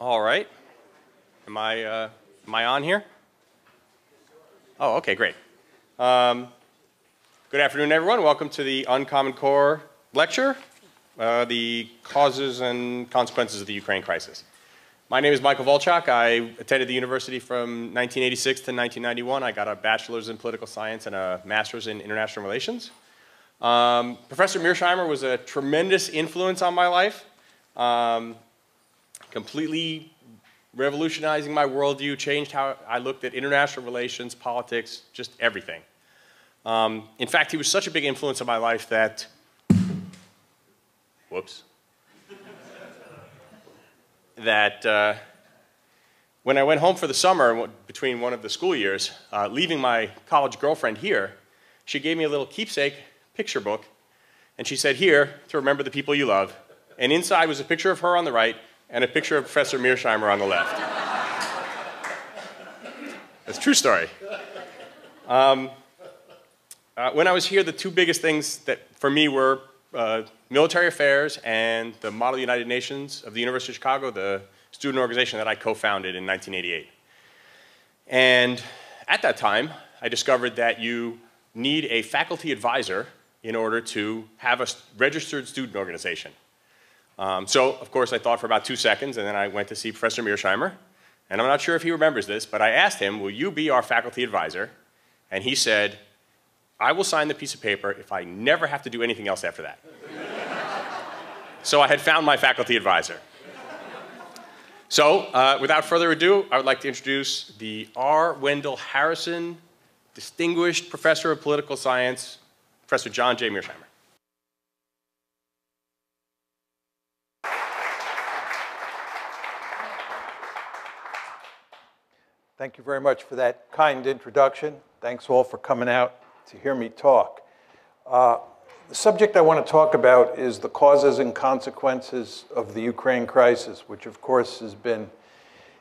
All right. Am I on here? Oh, okay, great. Good afternoon, everyone. Welcome to the Uncommon Core lecture, the causes and consequences of the Ukraine crisis. My name is Michael Volchak. I attended the university from 1986 to 1991. I got a bachelor's in political science and a master's in international relations. Professor Mearsheimer was a tremendous influence on my life, completely revolutionizing my worldview, changed how I looked at international relations, politics, just everything. In fact, he was such a big influence on my life that, when I went home for the summer between one of the school years, leaving my college girlfriend here, she gave me a little keepsake picture book, and she said, "Here, to remember the people you love." And inside was a picture of her on the right and a picture of Professor Mearsheimer on the left. That's a true story. When I was here, the two biggest things that for me were military affairs and the Model United Nations of the University of Chicago, the student organization that I co-founded in 1988. And at that time, I discovered that you need a faculty advisor in order to have a registered student organization. So, of course, I thought for about 2 seconds, and then I went to see Professor Mearsheimer. And I'm not sure if he remembers this, but I asked him, "Will you be our faculty advisor?" And he said, "I will sign the piece of paper if I never have to do anything else after that." So I had found my faculty advisor. So, without further ado, I would like to introduce the R. Wendell Harrison Distinguished Professor of Political Science, Professor John J. Mearsheimer. Thank you very much for that kind introduction. Thanks all for coming out to hear me talk. The subject I want to talk about is the causes and consequences of the Ukraine crisis, which of course has been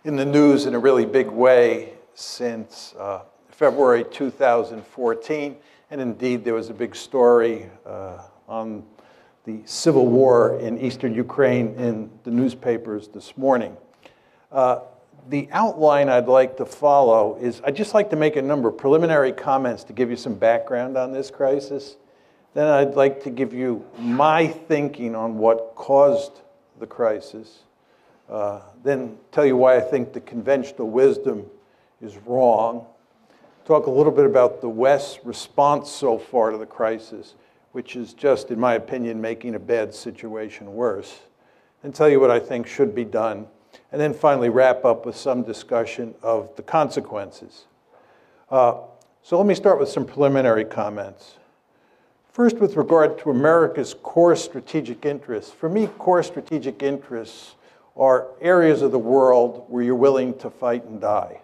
in the news in a really big way since February 2014. And indeed, there was a big story on the civil war in eastern Ukraine in the newspapers this morning. The outline I'd like to follow is I'd just like to make a number of preliminary comments to give you some background on this crisis. Then I'd like to give you my thinking on what caused the crisis. Then tell you why I think the conventional wisdom is wrong. Talk a little bit about the West's response so far to the crisis, which is just, in my opinion, making a bad situation worse. And tell you what I think should be done. And then finally wrap up with some discussion of the consequences. So let me start with some preliminary comments. First, with regard to America's core strategic interests. For me, core strategic interests are areas of the world where you're willing to fight and die.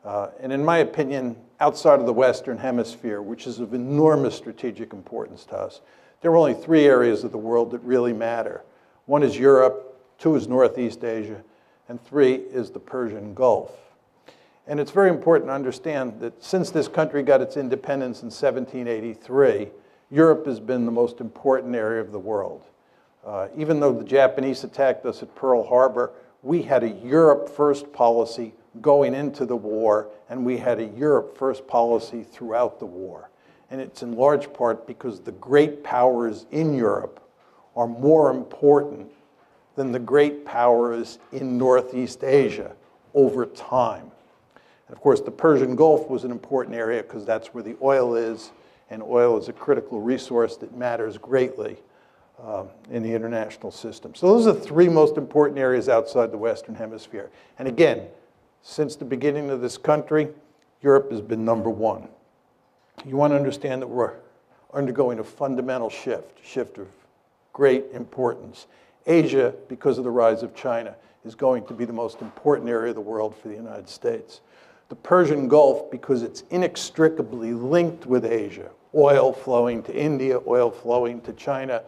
And in my opinion, outside of the Western Hemisphere, which is of enormous strategic importance to us, there are only 3 areas of the world that really matter. 1 is Europe, 2 is Northeast Asia, and 3 is the Persian Gulf. And it's very important to understand that since this country got its independence in 1783, Europe has been the most important area of the world. Even though the Japanese attacked us at Pearl Harbor, we had a Europe first policy going into the war, and we had a Europe first policy throughout the war. And it's in large part because the great powers in Europe are more important than the great powers in Northeast Asia over time. And of course, the Persian Gulf was an important area because that's where the oil is, and oil is a critical resource that matters greatly in the international system. So those are the 3 most important areas outside the Western Hemisphere. And again, since the beginning of this country, Europe has been number 1. You want to understand that we're undergoing a fundamental shift of great importance. Asia, because of the rise of China, is going to be the most important area of the world for the United States. The Persian Gulf, because it's inextricably linked with Asia, oil flowing to India, oil flowing to China,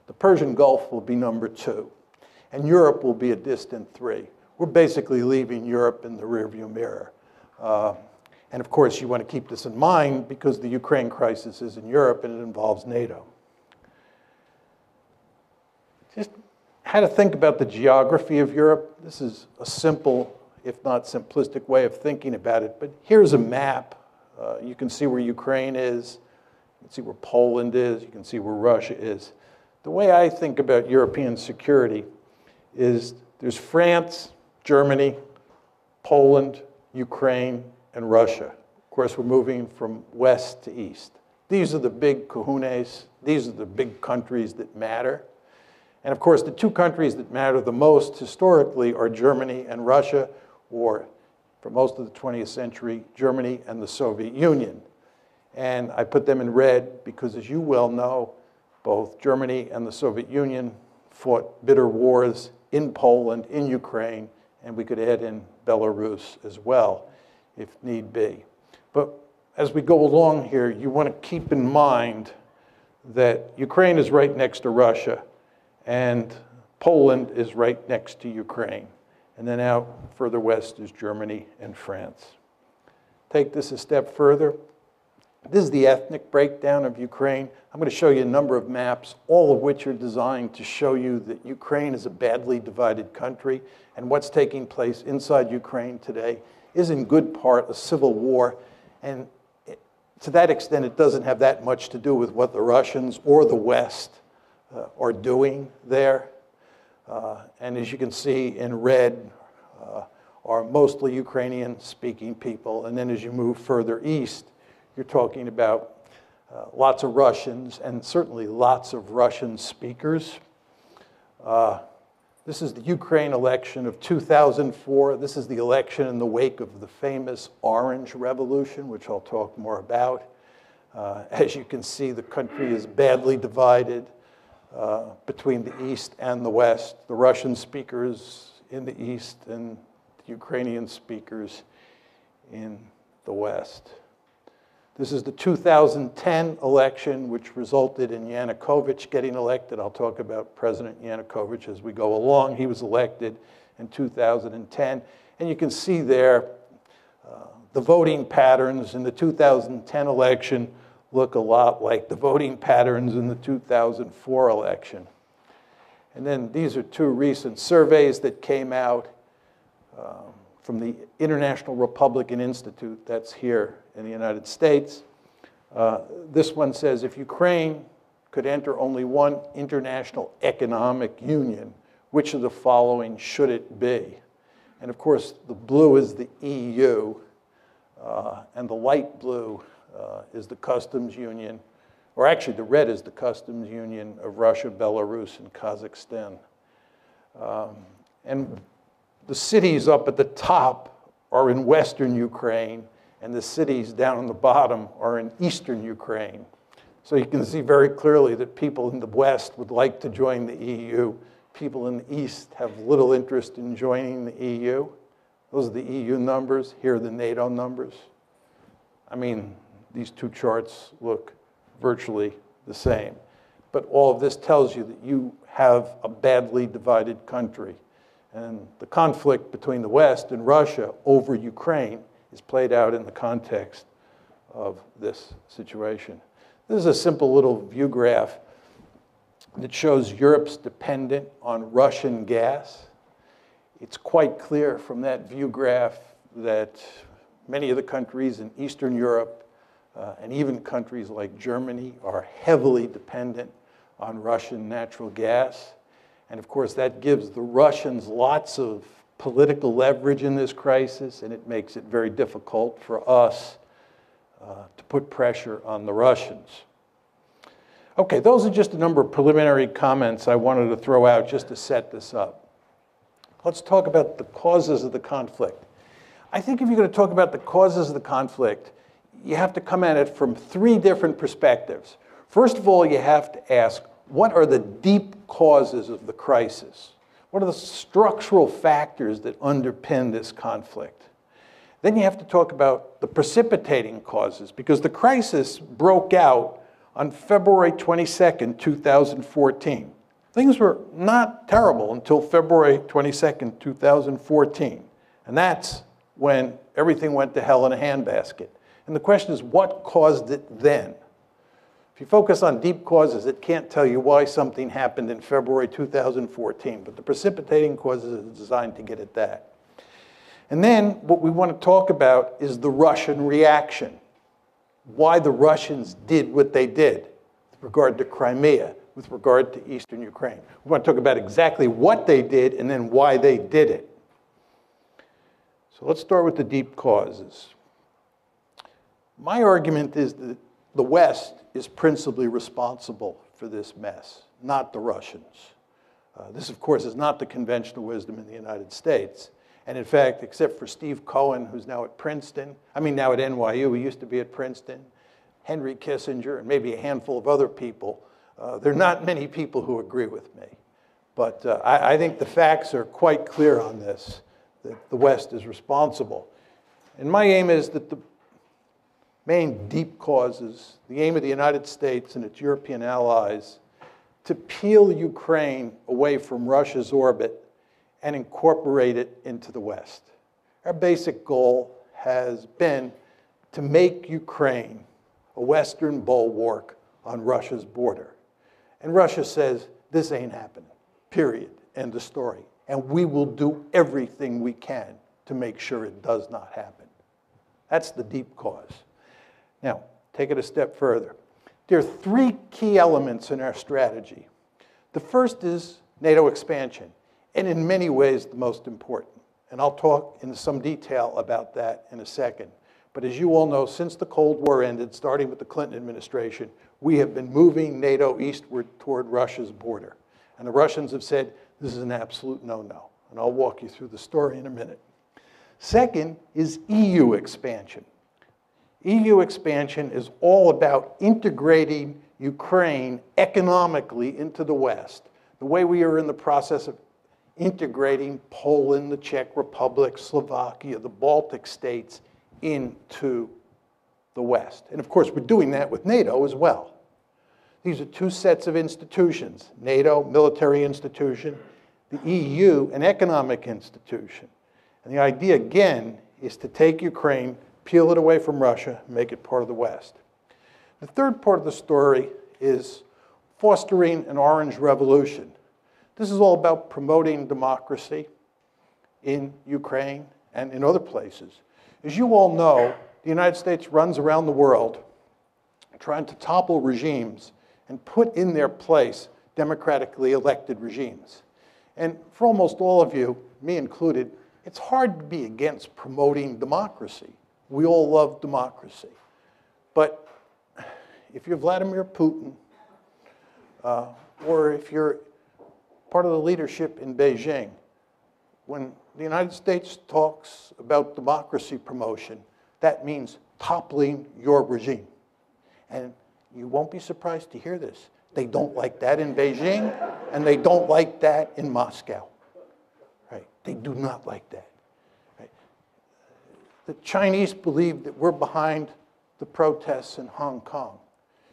the Persian Gulf will be number 2. And Europe will be a distant 3. We're basically leaving Europe in the rearview mirror. And of course, you want to keep this in mind because the Ukraine crisis is in Europe and it involves NATO. Just how to think about the geography of Europe. This is a simple, if not simplistic, way of thinking about it. But here's a map. You can see where Ukraine is. You can see where Poland is. You can see where Russia is. The way I think about European security is there's France, Germany, Poland, Ukraine, and Russia. Of course, we're moving from west to east. These are the big kahunas. These are the big countries that matter. And of course, the two countries that matter the most historically are Germany and Russia, or for most of the 20th century, Germany and the Soviet Union. And I put them in red because, as you well know, both Germany and the Soviet Union fought bitter wars in Poland, in Ukraine, and we could add in Belarus as well, if need be. But as we go along here, you want to keep in mind that Ukraine is right next to Russia, and Poland is right next to Ukraine. And then out further west is Germany and France. Take this a step further. This is the ethnic breakdown of Ukraine. I'm going to show you a number of maps, all of which are designed to show you that Ukraine is a badly divided country, and what's taking place inside Ukraine today is in good part a civil war. And to that extent, it doesn't have that much to do with what the Russians or the West are doing there. And as you can see in red are mostly Ukrainian-speaking people. And then as you move further east, you're talking about lots of Russians and certainly lots of Russian speakers. This is the Ukraine election of 2004. This is the election in the wake of the famous Orange Revolution, which I'll talk more about. As you can see, the country is badly divided between the East and the West, the Russian speakers in the East and the Ukrainian speakers in the West. This is the 2010 election, which resulted in Yanukovych getting elected. I'll talk about President Yanukovych as we go along. He was elected in 2010. And you can see there the voting patterns in the 2010 election look a lot like the voting patterns in the 2004 election. And then these are two recent surveys that came out from the International Republican Institute, that's here in the United States. This one says, if Ukraine could enter only one international economic union, which of the following should it be? And of course, the blue is the EU, and the light blue is the customs union, or actually the red is the customs union of Russia, Belarus, and Kazakhstan. And the cities up at the top are in western Ukraine, and the cities down on the bottom are in eastern Ukraine. So you can see very clearly that people in the West would like to join the EU. People in the East have little interest in joining the EU. Those are the EU numbers. Here are the NATO numbers. I mean, these two charts look virtually the same. But all of this tells you that you have a badly divided country. And the conflict between the West and Russia over Ukraine is played out in the context of this situation. This is a simple little view graph that shows Europe's dependence on Russian gas. It's quite clear from that view graph that many of the countries in Eastern Europe and even countries like Germany are heavily dependent on Russian natural gas. And of course, that gives the Russians lots of political leverage in this crisis, and it makes it very difficult for us to put pressure on the Russians. Okay, those are just a number of preliminary comments I wanted to throw out just to set this up. Let's talk about the causes of the conflict. I think if you're going to talk about the causes of the conflict, you have to come at it from three different perspectives. First of all, you have to ask, what are the deep causes of the crisis? What are the structural factors that underpin this conflict? Then you have to talk about the precipitating causes, because the crisis broke out on February 22nd, 2014. Things were not terrible until February 22nd, 2014. And that's when everything went to hell in a handbasket. And the question is, what caused it then? If you focus on deep causes, it can't tell you why something happened in February 2014, but the precipitating causes are designed to get at that. And then what we want to talk about is the Russian reaction, why the Russians did what they did with regard to Crimea, with regard to eastern Ukraine. We want to talk about exactly what they did and then why they did it. So let's start with the deep causes. My argument is that the West is principally responsible for this mess, not the Russians. This, of course, is not the conventional wisdom in the United States. And in fact, except for Steve Cohen, who's now at Princeton, now at NYU, he used to be at Princeton, Henry Kissinger, and maybe a handful of other people, there are not many people who agree with me. But I think the facts are quite clear on this, that the West is responsible. And my aim is that the main deep causes, the aim of the United States and its European allies, to peel Ukraine away from Russia's orbit and incorporate it into the West. Our basic goal has been to make Ukraine a Western bulwark on Russia's border. And Russia says, this ain't happening, period, end of story. And we will do everything we can to make sure it does not happen. That's the deep cause. Now, take it a step further. There are three key elements in our strategy. The first is NATO expansion, and in many ways the most important. And I'll talk in some detail about that in a second. But as you all know, since the Cold War ended, starting with the Clinton administration, we have been moving NATO eastward toward Russia's border. And the Russians have said, this is an absolute no-no. And I'll walk you through the story in a minute. Second is EU expansion. EU expansion is all about integrating Ukraine economically into the West, the way we are in the process of integrating Poland, the Czech Republic, Slovakia, the Baltic states into the West. And of course, we're doing that with NATO as well. These are two sets of institutions, NATO, military institution, the EU, an economic institution. And the idea, again, is to take Ukraine, peel it away from Russia, and make it part of the West. The third part of the story is fostering an orange revolution. This is all about promoting democracy in Ukraine and in other places. As you all know, the United States runs around the world trying to topple regimes and put in their place democratically elected regimes. And for almost all of you, me included, it's hard to be against promoting democracy. We all love democracy. But if you're Vladimir Putin, or if you're part of the leadership in Beijing, when the United States talks about democracy promotion, that means toppling your regime. And you won't be surprised to hear this. They don't like that in Beijing, and they don't like that in Moscow. Right? They do not like that. Right? The Chinese believe that we're behind the protests in Hong Kong.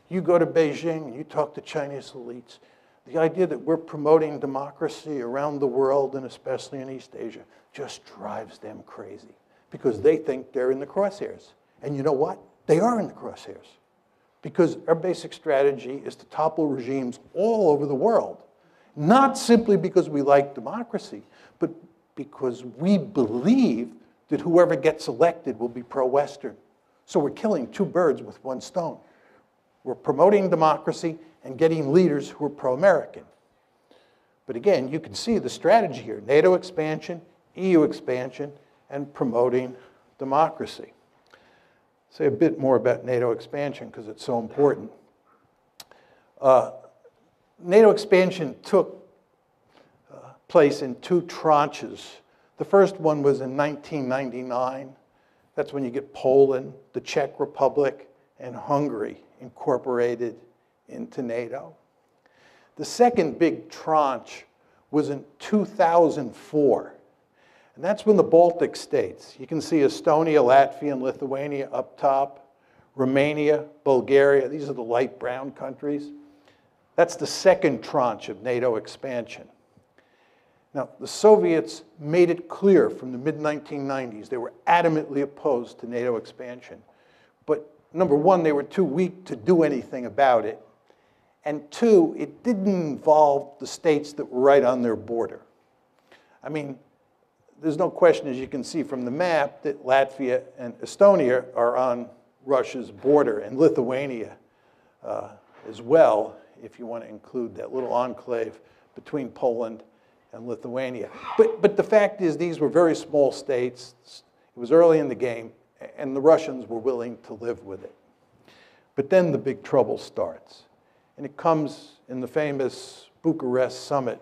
You go to Beijing and you talk to Chinese elites, the idea that we're promoting democracy around the world, and especially in East Asia, just drives them crazy because they think they're in the crosshairs. And you know what? They are in the crosshairs. Because our basic strategy is to topple regimes all over the world, not simply because we like democracy, but because we believe that whoever gets elected will be pro-Western. So we're killing two birds with one stone. We're promoting democracy and getting leaders who are pro-American. But again, you can see the strategy here: NATO expansion, EU expansion, and promoting democracy. Say a bit more about NATO expansion because it's so important. NATO expansion took place in two tranches. The first one was in 1999. That's when you get Poland, the Czech Republic, and Hungary incorporated into NATO. The second big tranche was in 2004. And that's when the Baltic states, you can see Estonia, Latvia, and Lithuania up top, Romania, Bulgaria, these are the light brown countries. That's the second tranche of NATO expansion. Now, the Soviets made it clear from the mid-1990s they were adamantly opposed to NATO expansion. But number one, they were too weak to do anything about it. And two, it didn't involve the states that were right on their border. I mean, there's no question, as you can see from the map, that Latvia and Estonia are on Russia's border, and Lithuania as well, if you want to include that little enclave between Poland and Lithuania. But the fact is, these were very small states. It was early in the game, and the Russians were willing to live with it. But then the big trouble starts, and it comes in the famous Bucharest summit,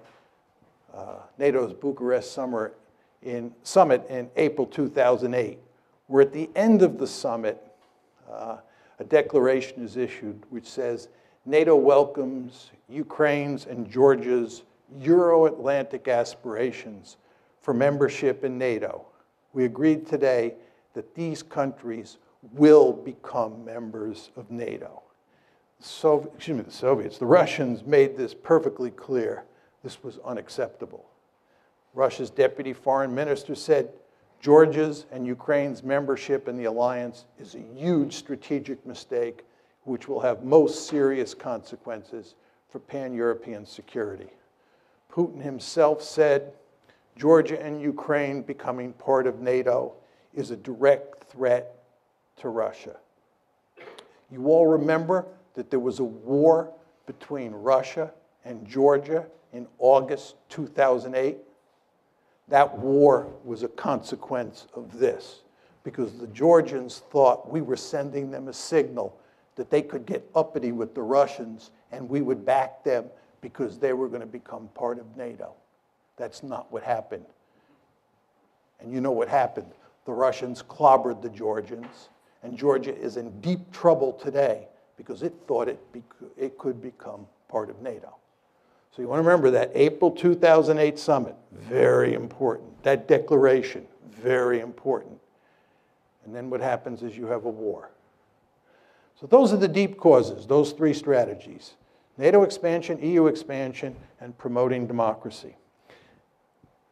NATO's Bucharest summit in April 2008, where at the end of the summit, a declaration is issued which says, NATO welcomes Ukraine's and Georgia's Euro-Atlantic aspirations for membership in NATO. We agreed today that these countries will become members of NATO. The Russians made this perfectly clear. This was unacceptable. Russia's deputy foreign minister said, Georgia's and Ukraine's membership in the alliance is a huge strategic mistake which will have most serious consequences for pan-European security. Putin himself said, Georgia and Ukraine becoming part of NATO is a direct threat to Russia. You all remember that there was a war between Russia and Georgia in August 2008? That war was a consequence of this, because the Georgians thought we were sending them a signal that they could get uppity with the Russians and we would back them because they were going to become part of NATO. That's not what happened. And you know what happened. The Russians clobbered the Georgians, and Georgia is in deep trouble today because it thought it could become part of NATO. So you want to remember that April 2008 summit, very important. That declaration, very important. And then what happens is you have a war. So those are the deep causes, those three strategies: NATO expansion, EU expansion, and promoting democracy.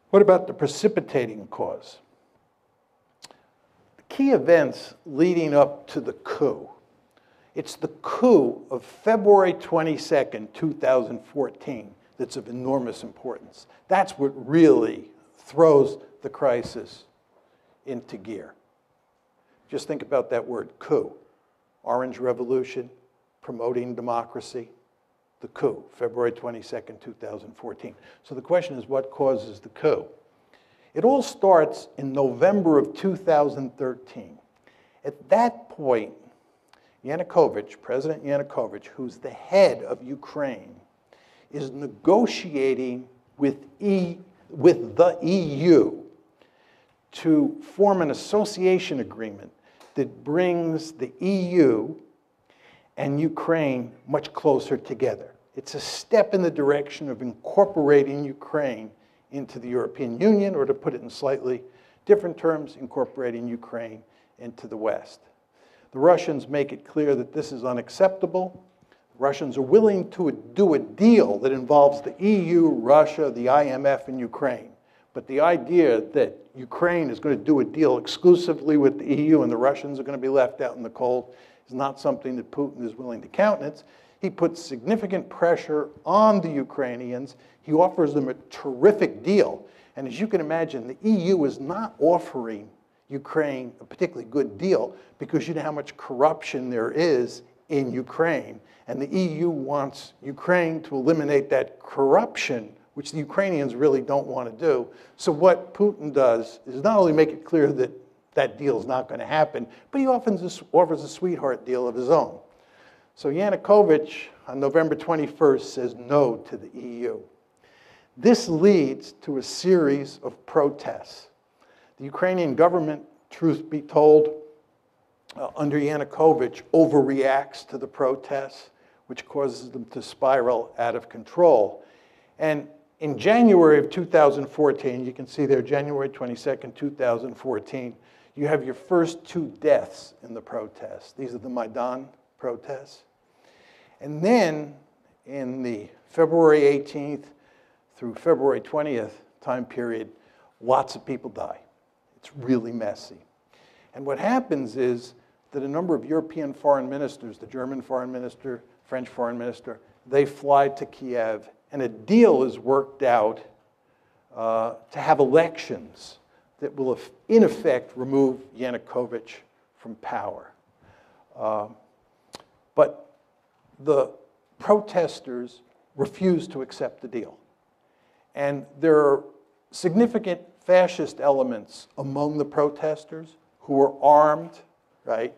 What about the precipitating cause? The key events leading up to the coup. It's the coup of February 22nd, 2014 that's of enormous importance. That's what really throws the crisis into gear. Just think about that word, coup. Orange Revolution, promoting democracy, the coup, February 22nd, 2014. So the question is, what causes the coup? It all starts in November of 2013. At that point, Yanukovych, President Yanukovych, who's the head of Ukraine, is negotiating with the EU to form an association agreement that brings the EU and Ukraine much closer together. It's a step in the direction of incorporating Ukraine into the European Union, or to put it in slightly different terms, incorporating Ukraine into the West. The Russians make it clear that this is unacceptable. The Russians are willing to do a deal that involves the EU, Russia, the IMF, and Ukraine. But the idea that Ukraine is going to do a deal exclusively with the EU and the Russians are going to be left out in the cold is not something that Putin is willing to countenance. He puts significant pressure on the Ukrainians. He offers them a terrific deal. And as you can imagine, the EU is not offering Ukraine a particularly good deal because you know how much corruption there is in Ukraine. And the EU wants Ukraine to eliminate that corruption, which the Ukrainians really don't want to do. So what Putin does is not only make it clear that that deal is not going to happen, but he often offers a sweetheart deal of his own. So Yanukovych, on November 21st, says no to the EU. This leads to a series of protests. The Ukrainian government, truth be told, under Yanukovych, overreacts to the protests, which causes them to spiral out of control. And in January of 2014, you can see there, January 22nd, 2014, you have your first 2 deaths in the protests. These are the Maidan protests. And then in the February 18th through February 20th time period, lots of people die. It's really messy. And what happens is that a number of European foreign ministers, the German foreign minister, French foreign minister, they fly to Kiev, and a deal is worked out to have elections that will, in effect, remove Yanukovych from power. But the protesters refuse to accept the deal. And there are significant fascist elements among the protesters who are armed, right?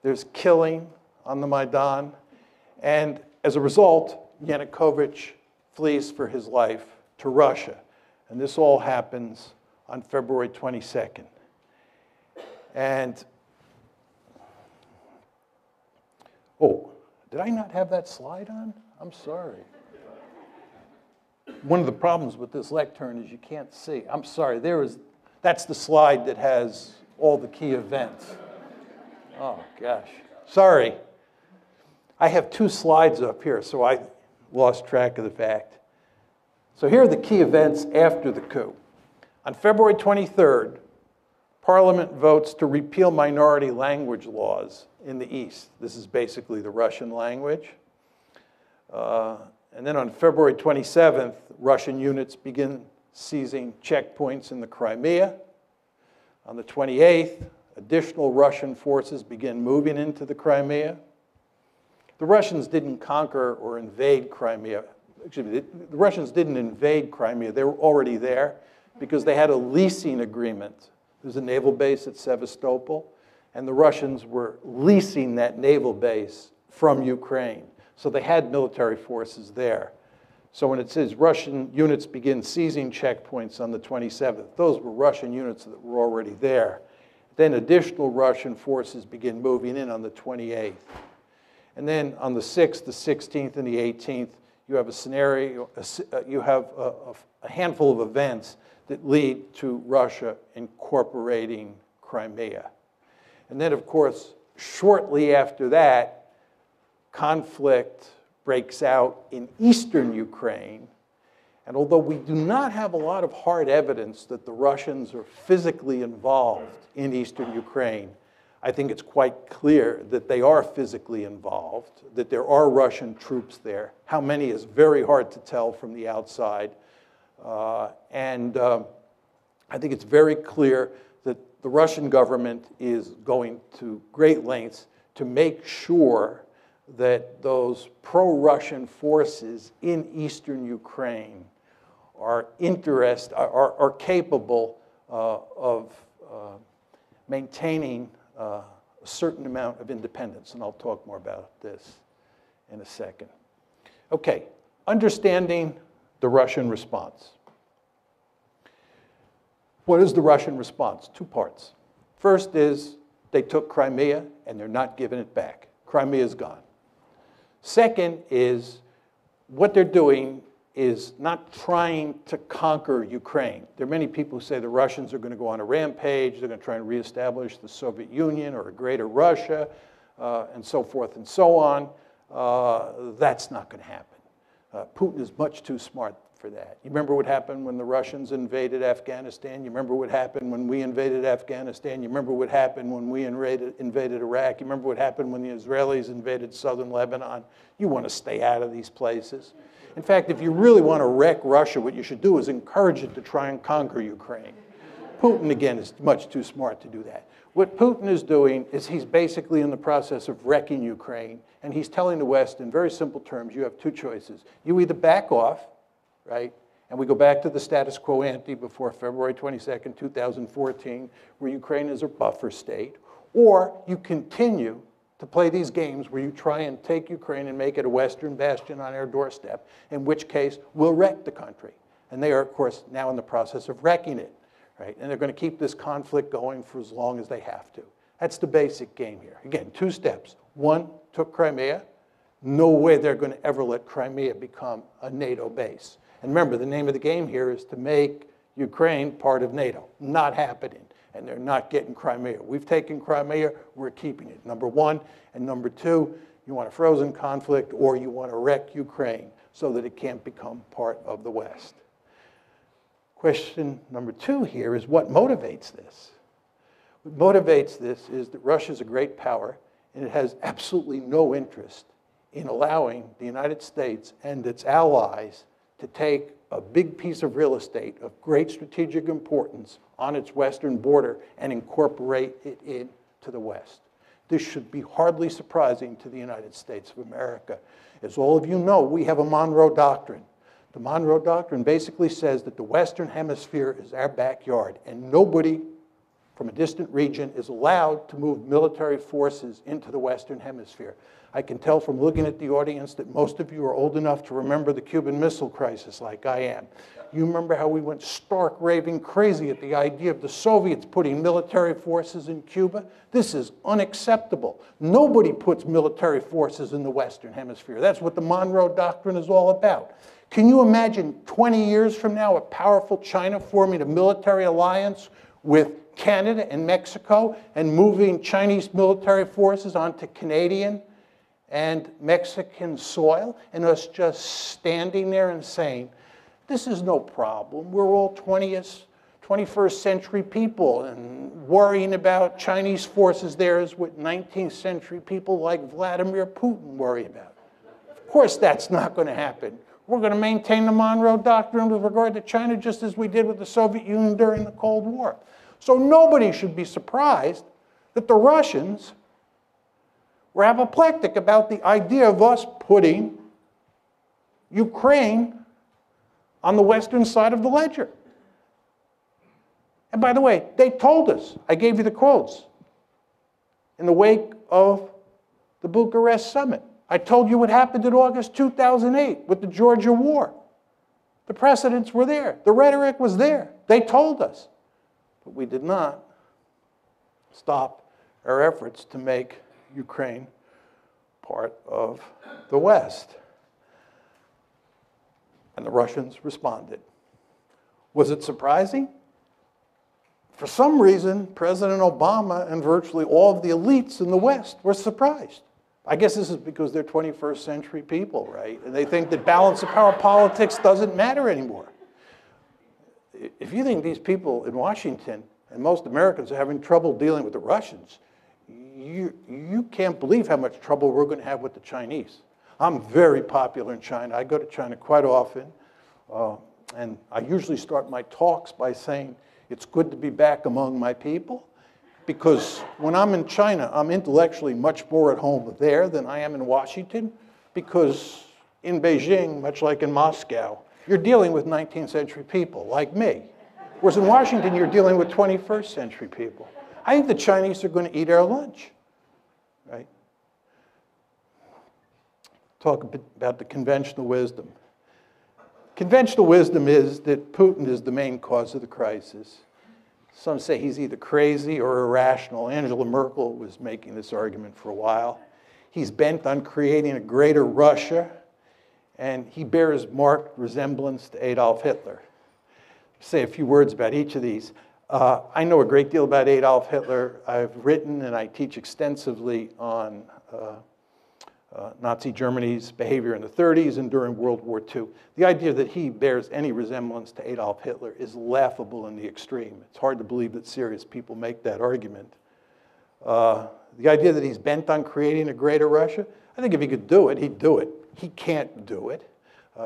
There's killing on the Maidan. And as a result, Yanukovych flees for his life to Russia. And this all happens on February 22nd. And, oh, did I not have that slide on? I'm sorry. One of the problems with this lectern is you can't see. I'm sorry, that's the slide that has all the key events. Oh, gosh. Sorry. I have two slides up here, so I lost track of the fact. So here are the key events after the coup. On February 23rd, Parliament votes to repeal minority language laws in the East. This is basically the Russian language. And then on February 27th, Russian units begin seizing checkpoints in the Crimea. On the 28th, additional Russian forces begin moving into the Crimea. The Russians didn't conquer or invade Crimea. Excuse me, the Russians didn't invade Crimea. They were already there because they had a leasing agreement. There's a naval base at Sevastopol, and the Russians were leasing that naval base from Ukraine. So they had military forces there. So when it says Russian units begin seizing checkpoints on the 27th, those were Russian units that were already there. Then additional Russian forces begin moving in on the 28th. And then on the 6th, the 16th, and the 18th, you have a scenario, you have a handful of events that lead to Russia incorporating Crimea. And then, of course, shortly after that, conflict breaks out in eastern Ukraine. And although we do not have a lot of hard evidence that the Russians are physically involved in eastern Ukraine, I think it's quite clear that they are physically involved, that there are Russian troops there. How many is very hard to tell from the outside. I think it's very clear that the Russian government is going to great lengths to make sure that those pro-Russian forces in eastern Ukraine are capable of maintaining a certain amount of independence, and I'll talk more about this in a second. Okay, understanding the Russian response. What is the Russian response? Two parts. First is they took Crimea and they're not giving it back. Crimea is gone. Second is what they're doing is not trying to conquer Ukraine. There are many people who say the Russians are going to go on a rampage, they're going to try and reestablish the Soviet Union or a greater Russia, and so forth and so on. That's not going to happen. Putin is much too smart for that. You remember what happened when the Russians invaded Afghanistan? You remember what happened when we invaded Afghanistan? You remember what happened when we invaded Iraq? You remember what happened when the Israelis invaded southern Lebanon? You want to stay out of these places. In fact, if you really want to wreck Russia, what you should do is encourage it to try and conquer Ukraine. Putin, again, is much too smart to do that. What Putin is doing is he's basically in the process of wrecking Ukraine, and he's telling the West in very simple terms, you have two choices. You either back off, right? And we go back to the status quo ante before February 22nd, 2014, where Ukraine is a buffer state, or you continue to play these games where you try and take Ukraine and make it a Western bastion on our doorstep, in which case we'll wreck the country. And they are, of course, now in the process of wrecking it, right? And they're going to keep this conflict going for as long as they have to. That's the basic game here. Again, two steps. One, took Crimea. No way they're going to ever let Crimea become a NATO base. And remember, the name of the game here is to make Ukraine part of NATO. Not happening. And they're not getting Crimea. We've taken Crimea, we're keeping it, number one. And number two, you want a frozen conflict or you want to wreck Ukraine so that it can't become part of the West. Question number two here is what motivates this? What motivates this is that Russia is a great power, and it has absolutely no interest in allowing the United States and its allies to take a big piece of real estate of great strategic importance on its western border and incorporate it into the West. This should be hardly surprising to the United States of America. As all of you know, we have a Monroe Doctrine. The Monroe Doctrine basically says that the Western Hemisphere is our backyard, and nobody from a distant region is allowed to move military forces into the Western Hemisphere. I can tell from looking at the audience that most of you are old enough to remember the Cuban Missile Crisis like I am. You remember how we went stark raving crazy at the idea of the Soviets putting military forces in Cuba? This is unacceptable. Nobody puts military forces in the Western Hemisphere. That's what the Monroe Doctrine is all about. Can you imagine 20 years from now a powerful China forming a military alliance with Canada and Mexico and moving Chinese military forces onto Canadian and Mexican soil, and us just standing there and saying, this is no problem. We're all 21st century people, and worrying about Chinese forces there is what 19th century people like Vladimir Putin worry about. Of course that's not going to happen. We're going to maintain the Monroe Doctrine with regard to China just as we did with the Soviet Union during the Cold War. So nobody should be surprised that the Russians were apoplectic about the idea of us putting Ukraine on the western side of the ledger. And by the way, they told us, I gave you the quotes, in the wake of the Bucharest summit. I told you what happened in August 2008 with the Georgia war. The precedents were there. The rhetoric was there. They told us. But we did not stop our efforts to make Ukraine part of the West. And the Russians responded. Was it surprising? For some reason, President Obama and virtually all of the elites in the West were surprised. I guess this is because they're 21st century people, right? And they think that balance of power politics doesn't matter anymore. If you think these people in Washington and most Americans are having trouble dealing with the Russians, you can't believe how much trouble we're going to have with the Chinese. I'm very popular in China. I go to China quite often. And I usually start my talks by saying, it's good to be back among my people. Because when I'm in China, I'm intellectually much more at home there than I am in Washington. Because in Beijing, much like in Moscow, you're dealing with 19th century people like me. Whereas in Washington, you're dealing with 21st century people. I think the Chinese are going to eat our lunch, right? Talk a bit about the conventional wisdom. Conventional wisdom is that Putin is the main cause of the crisis. Some say he's either crazy or irrational. Angela Merkel was making this argument for a while. He's bent on creating a greater Russia, and he bears marked resemblance to Adolf Hitler. I'll say a few words about each of these. I know a great deal about Adolf Hitler. I've written and I teach extensively on Nazi Germany's behavior in the 30s and during World War II. The idea that he bears any resemblance to Adolf Hitler is laughable in the extreme. It's hard to believe that serious people make that argument. The idea that he's bent on creating a greater Russia, I think if he could do it, he'd do it. He can't do it.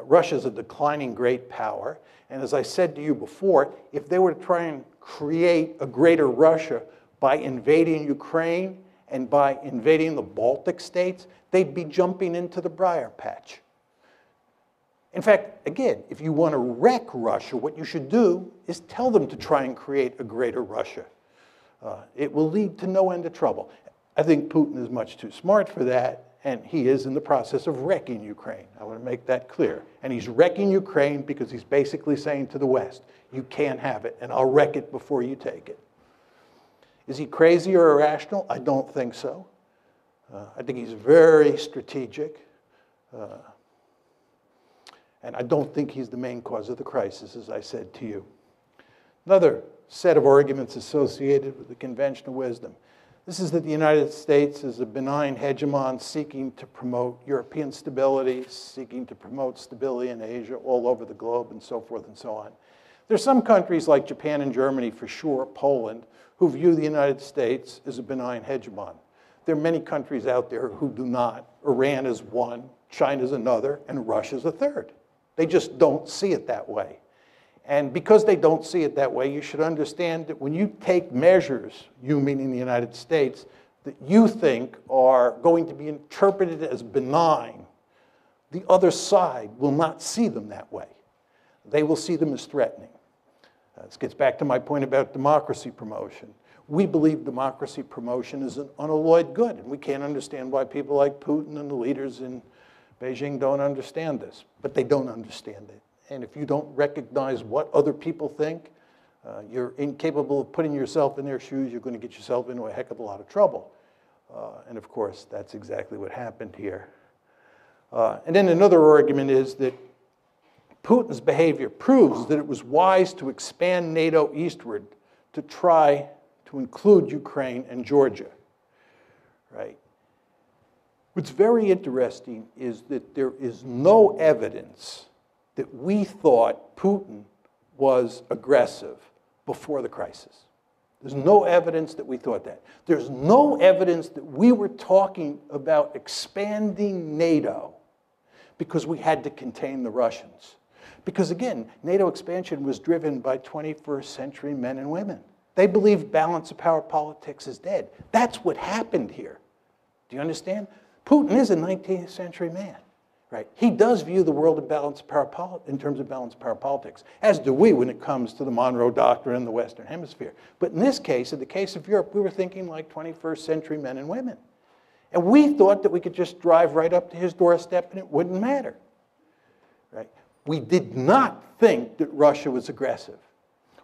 Russia's a declining great power. And as I said to you before, if they were to try and create a greater Russia by invading Ukraine and by invading the Baltic states, they'd be jumping into the briar patch. In fact, again, if you want to wreck Russia, what you should do is tell them to try and create a greater Russia. It will lead to no end of trouble. I think Putin is much too smart for that, and he is in the process of wrecking Ukraine. I want to make that clear. And he's wrecking Ukraine because he's basically saying to the West, you can't have it, and I'll wreck it before you take it. Is he crazy or irrational? I don't think so. I think he's very strategic. And I don't think he's the main cause of the crisis, as I said to you. Another set of arguments associated with the conventional wisdom. This is that the United States is a benign hegemon seeking to promote European stability, seeking to promote stability in Asia, all over the globe, and so forth and so on. There's some countries like Japan and Germany, for sure, Poland, who view the United States as a benign hegemon. There are many countries out there who do not. Iran is one, China's another, and Russia's a third. They just don't see it that way. And because they don't see it that way, you should understand that when you take measures, you meaning the United States, that you think are going to be interpreted as benign, the other side will not see them that way. They will see them as threatening. This gets back to my point about democracy promotion. We believe democracy promotion is an unalloyed good, and we can't understand why people like Putin and the leaders in Beijing don't understand this, but they don't understand it. And if you don't recognize what other people think, you're incapable of putting yourself in their shoes, you're going to get yourself into a heck of a lot of trouble. And of course, that's exactly what happened here. And then another argument is that Putin's behavior proves that it was wise to expand NATO eastward to try to include Ukraine and Georgia, right? What's very interesting is that there is no evidence that we thought Putin was aggressive before the crisis. There's no evidence that we thought that. There's no evidence that we were talking about expanding NATO because we had to contain the Russians. Because again, NATO expansion was driven by 21st century men and women. They believed balance of power politics is dead. That's what happened here. Do you understand? Putin is a 19th century man, right? He does view the world in terms of balance of power politics, as do we when it comes to the Monroe Doctrine in the Western Hemisphere. But in this case, in the case of Europe, we were thinking like 21st century men and women. And we thought that we could just drive right up to his doorstep and it wouldn't matter, right? We did not think that Russia was aggressive.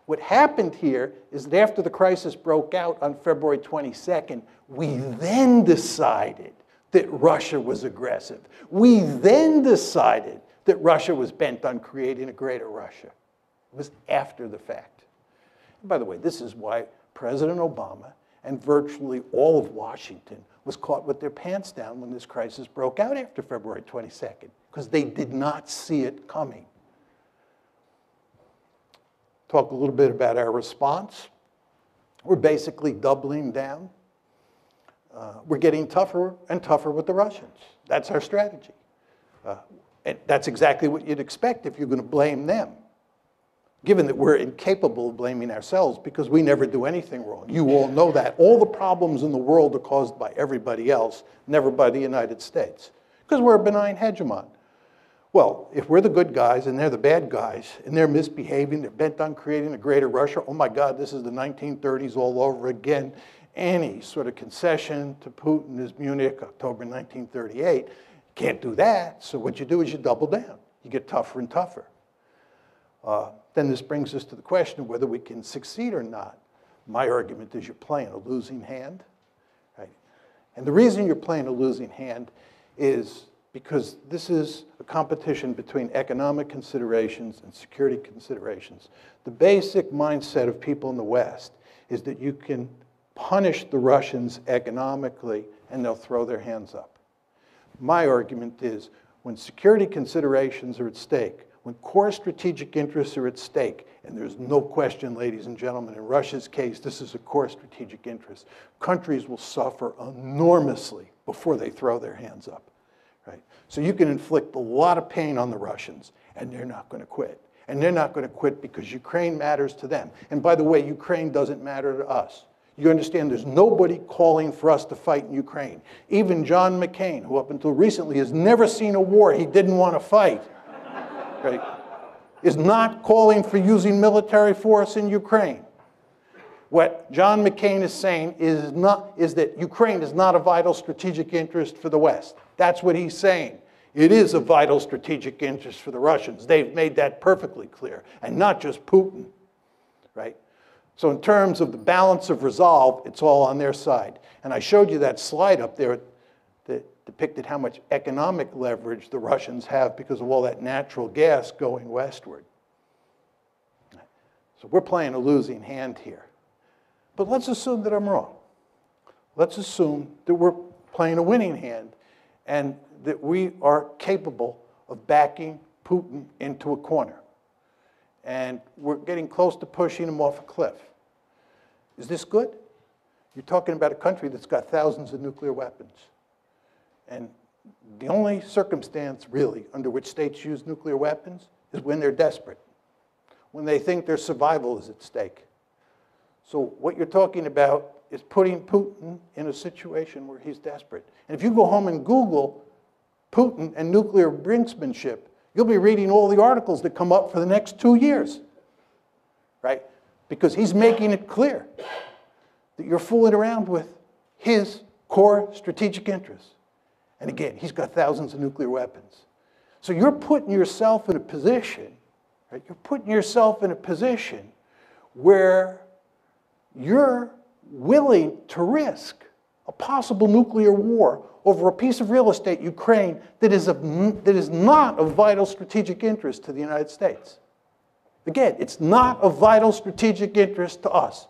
What happened here is that after the crisis broke out on February 22nd, we then decided that Russia was aggressive. We then decided that Russia was bent on creating a greater Russia. It was after the fact. And by the way, this is why President Obama and virtually all of Washington was caught with their pants down when this crisis broke out after February 22nd, because they did not see it coming. Talk a little bit about our response. We're basically doubling down. We're getting tougher and tougher with the Russians. That's our strategy. And that's exactly what you'd expect if you're going to blame them, given that we're incapable of blaming ourselves because we never do anything wrong. You all know that. All the problems in the world are caused by everybody else, never by the United States, because we're a benign hegemon. Well, if we're the good guys and they're the bad guys and they're misbehaving, they're bent on creating a greater Russia, oh my God, this is the 1930s all over again. Any sort of concession to Putin is Munich, October 1938. Can't do that, so what you do is you double down. You get tougher and tougher. Then this brings us to the question of whether we can succeed or not. My argument is you're playing a losing hand, right? And the reason you're playing a losing hand is because this is a competition between economic considerations and security considerations. The basic mindset of people in the West is that you can punish the Russians economically and they'll throw their hands up. My argument is when security considerations are at stake, when core strategic interests are at stake, and there's no question, ladies and gentlemen, in Russia's case, this is a core strategic interest, countries will suffer enormously before they throw their hands up. Right? So you can inflict a lot of pain on the Russians, and they're not going to quit. And they're not going to quit because Ukraine matters to them. And by the way, Ukraine doesn't matter to us. You understand there's nobody calling for us to fight in Ukraine. Even John McCain, who up until recently has never seen a war he didn't want to fight, right, is not calling for using military force in Ukraine. What John McCain is saying is that Ukraine is not a vital strategic interest for the West. That's what he's saying. It is a vital strategic interest for the Russians. They've made that perfectly clear, and not just Putin, right? So in terms of the balance of resolve, it's all on their side. And I showed you that slide up there that depicted how much economic leverage the Russians have because of all that natural gas going westward. So we're playing a losing hand here. But let's assume that I'm wrong. Let's assume that we're playing a winning hand and that we are capable of backing Putin into a corner. and we're getting close to pushing them off a cliff. Is this good? You're talking about a country that's got thousands of nuclear weapons. And the only circumstance, really, under which states use nuclear weapons is when they're desperate, when they think their survival is at stake. So what you're talking about is putting Putin in a situation where he's desperate. And if you go home and Google Putin and nuclear brinksmanship, you'll be reading all the articles that come up for the next 2 years, right? Because he's making it clear that you're fooling around with his core strategic interests. And again, he's got thousands of nuclear weapons. So you're putting yourself in a position, right? You're putting yourself in a position where you're willing to risk a possible nuclear war over a piece of real estate, Ukraine, that is not of vital strategic interest to the United States. Again, it's not of vital strategic interest to us.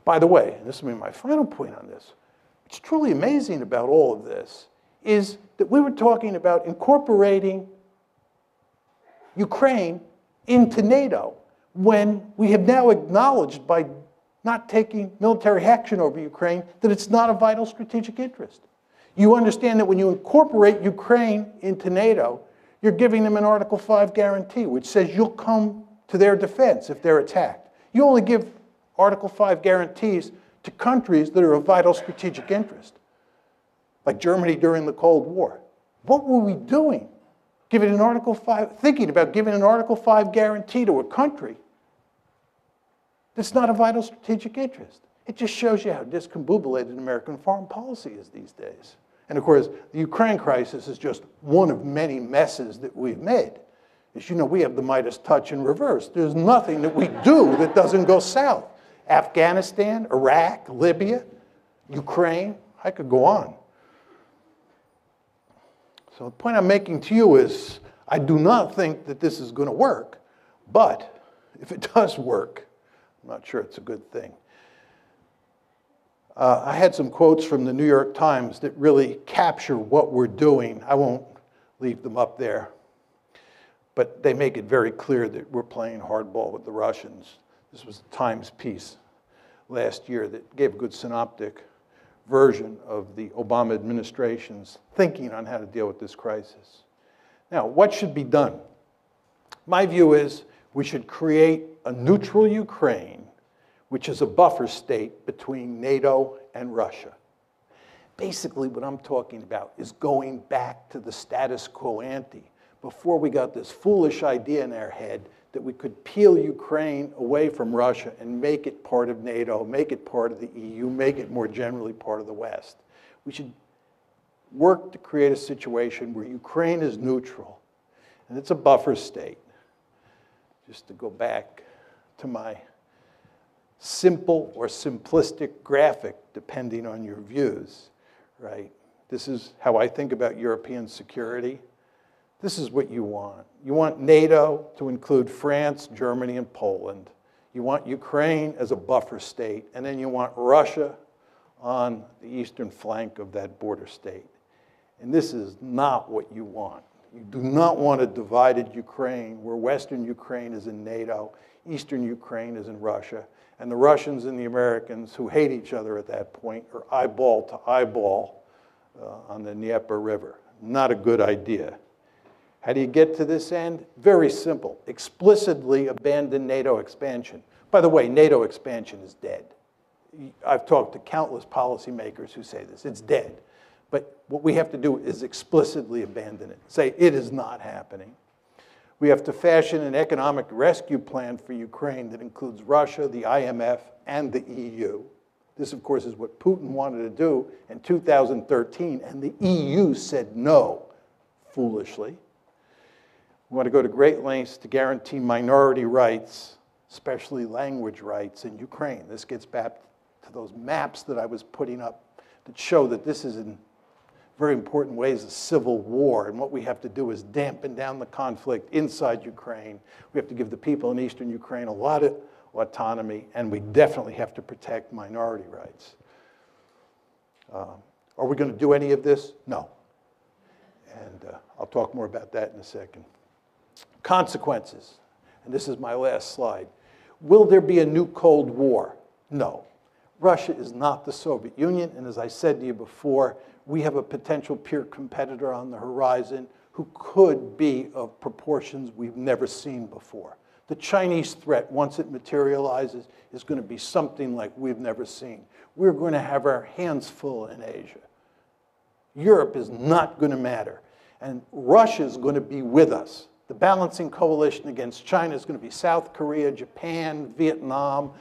By the way, and this will be my final point on this, what's truly amazing about all of this is that we were talking about incorporating Ukraine into NATO when we have now acknowledged by not taking military action over Ukraine that it's not a vital strategic interest. You understand that when you incorporate Ukraine into NATO, you're giving them an Article 5 guarantee, which says you'll come to their defense if they're attacked. You only give Article 5 guarantees to countries that are of vital strategic interest, like Germany during the Cold War. What were we doing? Thinking about giving an Article 5 guarantee to a country that's not a vital strategic interest. It just shows you how discombobulated American foreign policy is these days. And of course, the Ukraine crisis is just one of many messes that we've made. As you know, we have the Midas touch in reverse. There's nothing that we do that doesn't go south. Afghanistan, Iraq, Libya, Ukraine, I could go on. So the point I'm making to you is, I do not think that this is going to work, but if it does work, I'm not sure it's a good thing. I had some quotes from the New York Times that really capture what we're doing. I won't leave them up there, but they make it very clear that we're playing hardball with the Russians. This was a Times piece last year that gave a good synoptic version of the Obama administration's thinking on how to deal with this crisis. Now, what should be done? My view is we should create a neutral Ukraine, which is a buffer state between NATO and Russia. Basically, what I'm talking about is going back to the status quo ante, before we got this foolish idea in our head that we could peel Ukraine away from Russia and make it part of NATO, make it part of the EU, make it more generally part of the West. We should work to create a situation where Ukraine is neutral, and it's a buffer state. Just to go back to my simple or simplistic graphic, depending on your views, right? This is how I think about European security. This is what you want. You want NATO to include France, Germany, and Poland. You want Ukraine as a buffer state, and then you want Russia on the eastern flank of that border state. And this is not what you want. You do not want a divided Ukraine where Western Ukraine is in NATO, Eastern Ukraine is in Russia, and the Russians and the Americans, who hate each other at that point, are eyeball to eyeball on the Dnieper River. Not a good idea. How do you get to this end? Very simple. Explicitly abandon NATO expansion. By the way, NATO expansion is dead. I've talked to countless policymakers who say this. It's dead. But what we have to do is explicitly abandon it. Say it is not happening. We have to fashion an economic rescue plan for Ukraine that includes Russia, the IMF, and the EU. This, of course, is what Putin wanted to do in 2013, and the EU said no, foolishly. We want to go to great lengths to guarantee minority rights, especially language rights in Ukraine. This gets back to those maps that I was putting up that show that this is in very important ways a civil war, and what we have to do is dampen down the conflict inside Ukraine. We have to give the people in eastern Ukraine a lot of autonomy, and we definitely have to protect minority rights. Are we going to do any of this? No. And I'll talk more about that in a second. Consequences, and this is my last slide. Will there be a new Cold War? No. Russia is not the Soviet Union, and as I said to you before, we have a potential peer competitor on the horizon who could be of proportions we've never seen before. The Chinese threat, once it materializes, is going to be something like we've never seen. We're going to have our hands full in Asia. Europe is not going to matter, and Russia is going to be with us. The balancing coalition against China is going to be South Korea, Japan, Vietnam,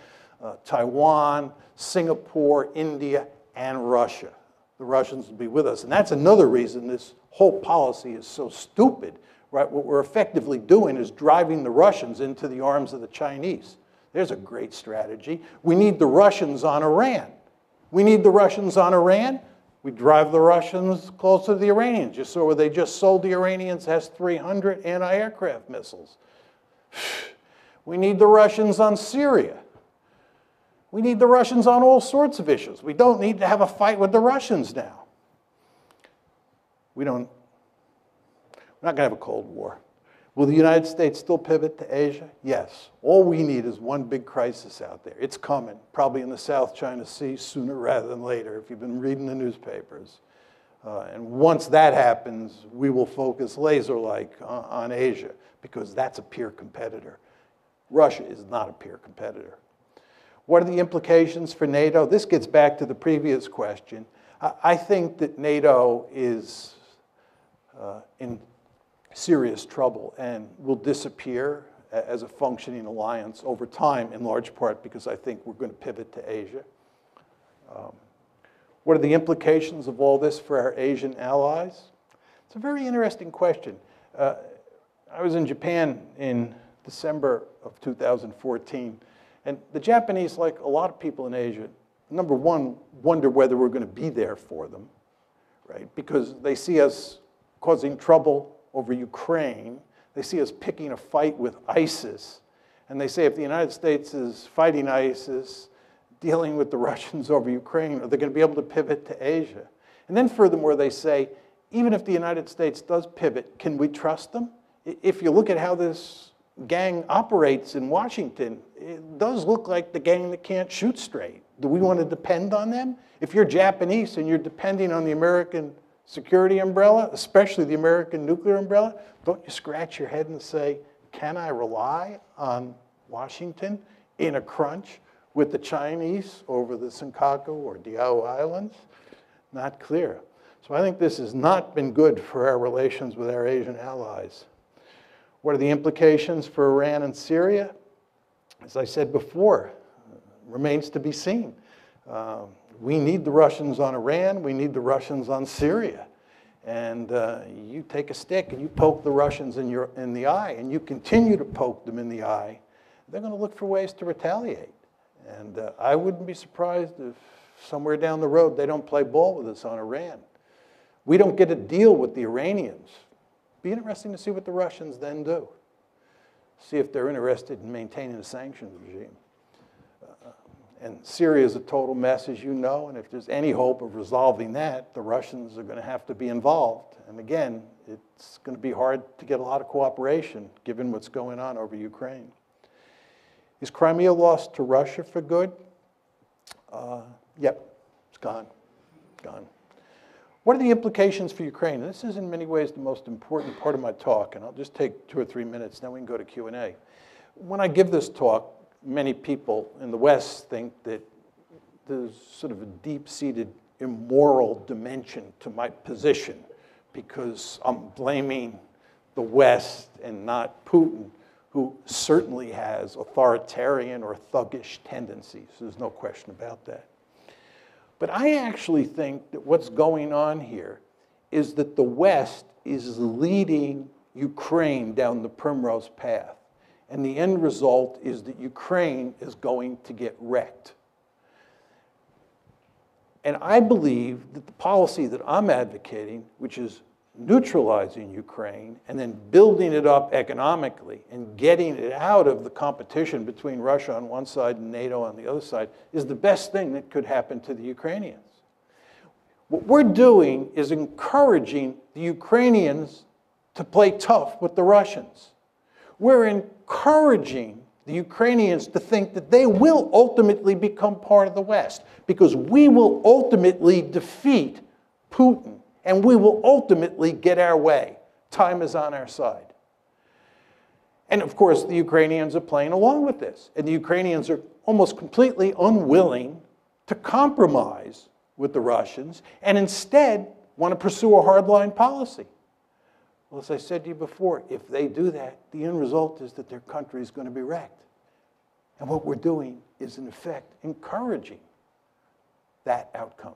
Taiwan, Singapore, India, and Russia. The Russians will be with us. And that's another reason this whole policy is so stupid, right? What we're effectively doing is driving the Russians into the arms of the Chinese. There's a great strategy. We need the Russians on Iran. We need the Russians on Iran. We drive the Russians closer to the Iranians. You saw where they just sold the Iranians S-300 anti-aircraft missiles. We need the Russians on Syria. We need the Russians on all sorts of issues. We don't need to have a fight with the Russians now. We're not going to have a Cold War. Will the United States still pivot to Asia? Yes. All we need is one big crisis out there. It's coming, probably in the South China Sea sooner rather than later, if you've been reading the newspapers. And once that happens, we will focus laser-like on Asia, because that's a peer competitor. Russia is not a peer competitor. What are the implications for NATO? This gets back to the previous question. I think that NATO is in serious trouble and will disappear as a functioning alliance over time, in large part because I think we're going to pivot to Asia. What are the implications of all this for our Asian allies? It's a very interesting question. I was in Japan in December of 2014. And the Japanese, like a lot of people in Asia, number one, wonder whether we're going to be there for them, right? Because they see us causing trouble over Ukraine. They see us picking a fight with ISIS. And they say if the United States is fighting ISIS, dealing with the Russians over Ukraine, are they going to be able to pivot to Asia? And then furthermore, they say, even if the United States does pivot, can we trust them? If you look at how this gang operates in Washington, it does look like the gang that can't shoot straight. Do we want to depend on them? If you're Japanese and you're depending on the American security umbrella, especially the American nuclear umbrella, don't you scratch your head and say, can I rely on Washington in a crunch with the Chinese over the Senkaku or Diaoyu Islands? Not clear. So I think this has not been good for our relations with our Asian allies. What are the implications for Iran and Syria? As I said before, remains to be seen. We need the Russians on Iran. We need the Russians on Syria. And you take a stick and you poke the Russians in the eye, and you continue to poke them in the eye, they're going to look for ways to retaliate. And I wouldn't be surprised if somewhere down the road they don't play ball with us on Iran. We don't get a deal with the Iranians. Be interesting to see what the Russians then do. See if they're interested in maintaining a sanctions regime. And Syria is a total mess, as you know, and if there's any hope of resolving that, the Russians are going to have to be involved. And again, it's going to be hard to get a lot of cooperation, given what's going on over Ukraine. Is Crimea lost to Russia for good? Yep, it's gone, gone. What are the implications for Ukraine? And this is in many ways the most important part of my talk, and I'll just take 2 or 3 minutes, then we can go to Q&A. When I give this talk, many people in the West think that there's sort of a deep-seated immoral dimension to my position because I'm blaming the West and not Putin, who certainly has authoritarian or thuggish tendencies. There's no question about that. But I actually think that what's going on here is that the West is leading Ukraine down the primrose path. And the end result is that Ukraine is going to get wrecked. And I believe that the policy that I'm advocating, which is neutralizing Ukraine and then building it up economically and getting it out of the competition between Russia on one side and NATO on the other side, is the best thing that could happen to the Ukrainians. What we're doing is encouraging the Ukrainians to play tough with the Russians. We're encouraging the Ukrainians to think that they will ultimately become part of the West, because we will ultimately defeat Putin and we will ultimately get our way. Time is on our side. And of course, the Ukrainians are playing along with this. And the Ukrainians are almost completely unwilling to compromise with the Russians and instead want to pursue a hardline policy. Well, as I said to you before, if they do that, the end result is that their country is going to be wrecked. And what we're doing is, in effect, encouraging that outcome.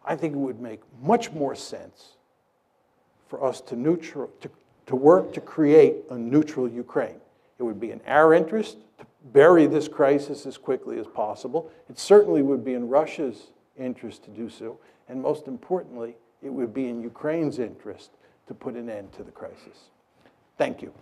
I think it would make much more sense for us to work to create a neutral Ukraine. It would be in our interest to bury this crisis as quickly as possible. It certainly would be in Russia's interest to do so. And most importantly, it would be in Ukraine's interest to put an end to the crisis. Thank you.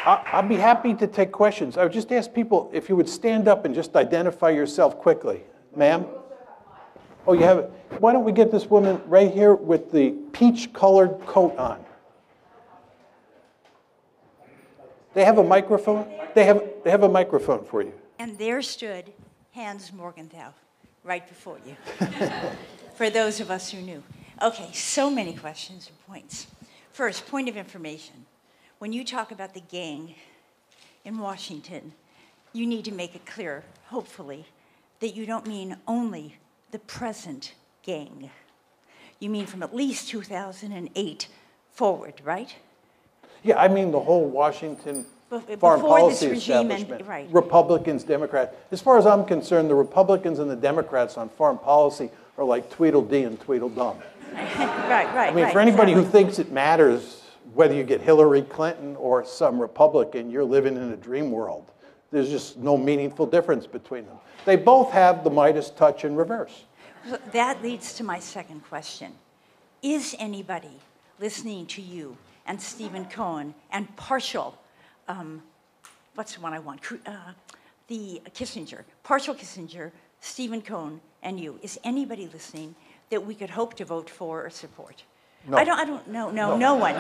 I'll be happy to take questions. I would just ask people if you would stand up and just identify yourself quickly. Ma'am? Oh, you have it. Why don't we get this woman right here with the peach-colored coat on? They have a microphone? They have a microphone for you. And there stood Hans Morgenthau, right before you, for those of us who knew. Okay, so many questions and points. First, point of information. When you talk about the gang in Washington, you need to make it clear, hopefully, that you don't mean only the present gang. You mean from at least 2008 forward, right? Yeah, I mean the whole Washington foreign policy establishment, right. Republicans, Democrats. As far as I'm concerned, the Republicans and the Democrats on foreign policy are like Tweedledee and Tweedledum. Right. I mean, for anybody who thinks it matters whether you get Hillary Clinton or some Republican, you're living in a dream world. There's just no meaningful difference between them. They both have the Midas touch in reverse. That leads to my second question. Is anybody listening to you and Stephen Cohen and partial, what's the one I want? The Kissinger, partial Kissinger, Stephen Cohen, and you. Is anybody listening that we could hope to vote for or support? No. I don't know. No one.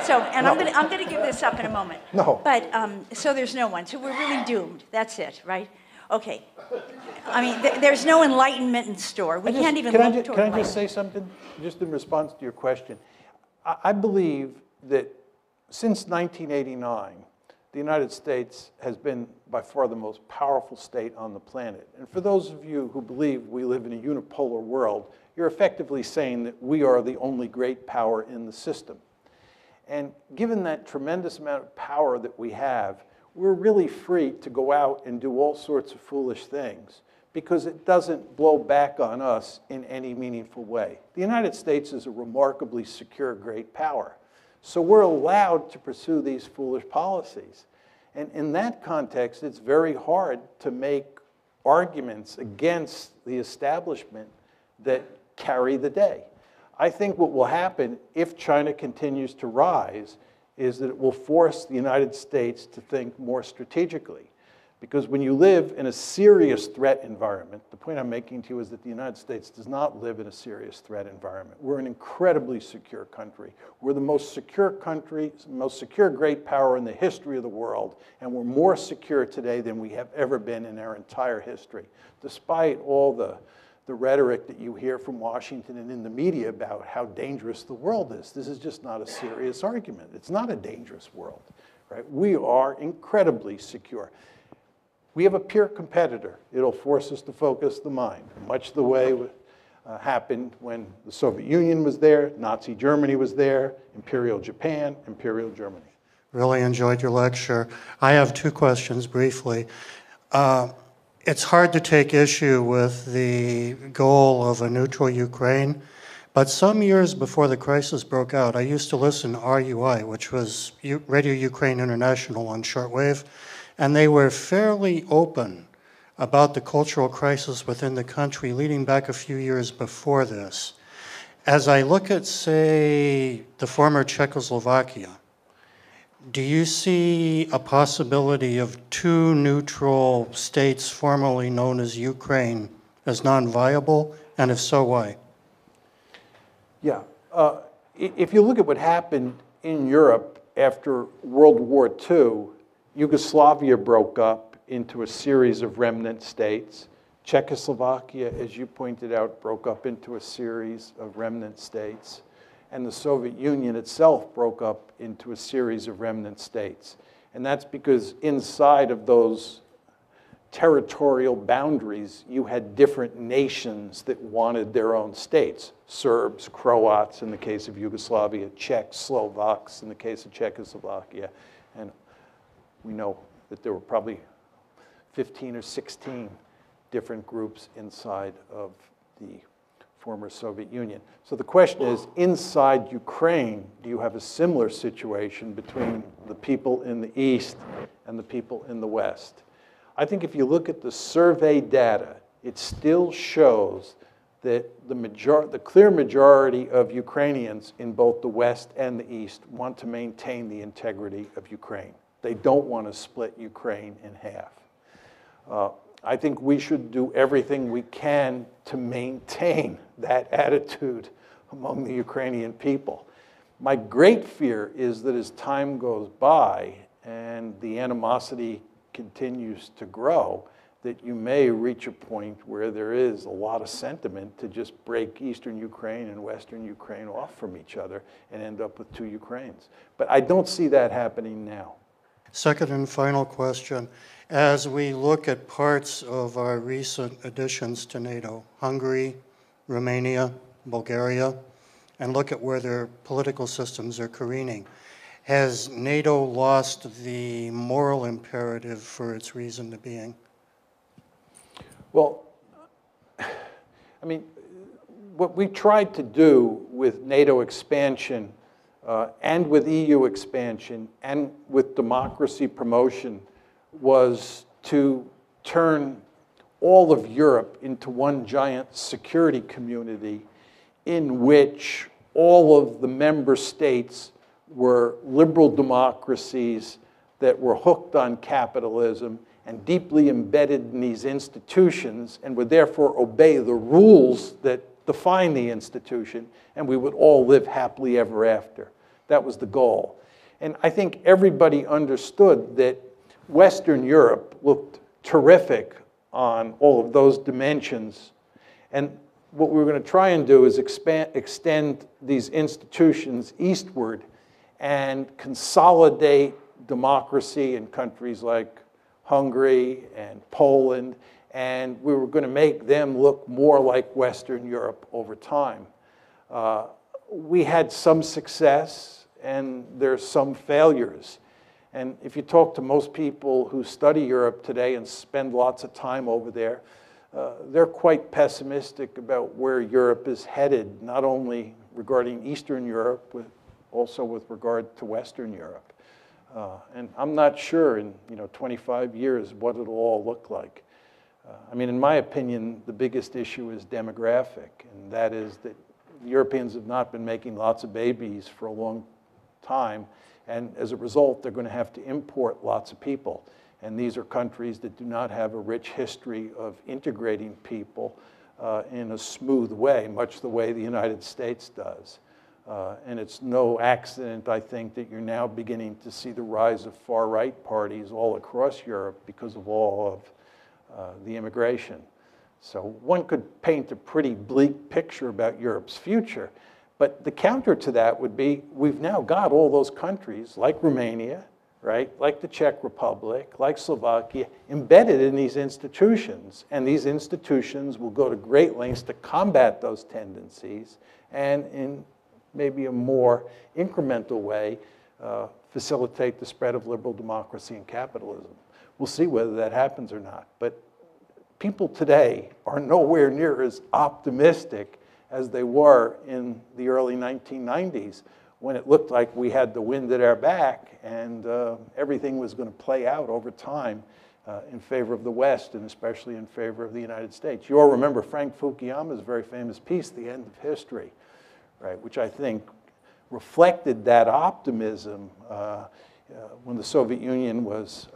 So, and no. I'm gonna give this up in a moment. No. But so there's no one. So we're really doomed. That's it, right? Okay. I mean, there's no enlightenment in store. We can't even look toward. Can I just say something, just in response to your question? I believe that since 1989, the United States has been by far the most powerful state on the planet. And for those of you who believe we live in a unipolar world, you're effectively saying that we are the only great power in the system. And given that tremendous amount of power that we have, we're really free to go out and do all sorts of foolish things because it doesn't blow back on us in any meaningful way. The United States is a remarkably secure great power. So we're allowed to pursue these foolish policies. And in that context, it's very hard to make arguments against the establishment that carry the day. I think what will happen if China continues to rise is that it will force the United States to think more strategically. Because when you live in a serious threat environment, the point I'm making to you is that the United States does not live in a serious threat environment. We're an incredibly secure country. We're the most secure country, most secure great power in the history of the world, and we're more secure today than we have ever been in our entire history, despite all the rhetoric that you hear from Washington and in the media about how dangerous the world is. This is just not a serious argument. It's not a dangerous world, right? We are incredibly secure. We have a peer competitor. It'll force us to focus the mind, much the way happened when the Soviet Union was there, Nazi Germany was there, Imperial Japan, Imperial Germany. Really enjoyed your lecture. I have two questions briefly. It's hard to take issue with the goal of a neutral Ukraine, but some years before the crisis broke out, I used to listen to RUI, which was Radio Ukraine International on shortwave, and they were fairly open about the cultural crisis within the country leading back a few years before this. As I look at, say, the former Czechoslovakia, do you see a possibility of two neutral states formerly known as Ukraine as non-viable? And if so, why? Yeah. If you look at what happened in Europe after World War II, Yugoslavia broke up into a series of remnant states. Czechoslovakia, as you pointed out, broke up into a series of remnant states. And the Soviet Union itself broke up into a series of remnant states. And that's because inside of those territorial boundaries, you had different nations that wanted their own states. Serbs, Croats in the case of Yugoslavia, Czechs, Slovaks in the case of Czechoslovakia. And we know that there were probably 15 or 16 different groups inside of the former Soviet Union. So the question is, inside Ukraine, do you have a similar situation between the people in the East and the people in the West? I think if you look at the survey data, it still shows that the clear majority of Ukrainians in both the West and the East want to maintain the integrity of Ukraine. They don't want to split Ukraine in half. I think we should do everything we can to maintain that attitude among the Ukrainian people. My great fear is that as time goes by and the animosity continues to grow, that you may reach a point where there is a lot of sentiment to just break Eastern Ukraine and Western Ukraine off from each other and end up with two Ukraines. But I don't see that happening now. Second and final question. As we look at parts of our recent additions to NATO, Hungary, Romania, Bulgaria, and look at where their political systems are careening, has NATO lost the moral imperative for its reason to being? Well, I mean, what we tried to do with NATO expansion and with EU expansion and with democracy promotion was to turn all of Europe into one giant security community in which all of the member states were liberal democracies that were hooked on capitalism and deeply embedded in these institutions and would therefore obey the rules that define the institution, and we would all live happily ever after. That was the goal. And I think everybody understood that Western Europe looked terrific on all of those dimensions. And what we were going to try and do is extend these institutions eastward and consolidate democracy in countries like Hungary and Poland, and we were going to make them look more like Western Europe over time. We had some success, and there's some failures. And if you talk to most people who study Europe today and spend lots of time over there, they're quite pessimistic about where Europe is headed, not only regarding Eastern Europe, but also with regard to Western Europe. And I'm not sure in 25 years what it'll all look like. I mean, in my opinion, the biggest issue is demographic, and that is that Europeans have not been making lots of babies for a long time, and as a result, they're going to have to import lots of people. And these are countries that do not have a rich history of integrating people in a smooth way, much the way the United States does. And it's no accident, I think, that you're now beginning to see the rise of far-right parties all across Europe because of all of the immigration. So one could paint a pretty bleak picture about Europe's future. But the counter to that would be, we've now got all those countries, like Romania, right, like the Czech Republic, like Slovakia, embedded in these institutions. And these institutions will go to great lengths to combat those tendencies and in maybe a more incremental way, facilitate the spread of liberal democracy and capitalism. We'll see whether that happens or not. But people today are nowhere near as optimistic as they were in the early 1990s, when it looked like we had the wind at our back and everything was going to play out over time in favor of the West and especially in favor of the United States. You all remember Frank Fukuyama's very famous piece, The End of History, right, which I think reflected that optimism when the Soviet Union was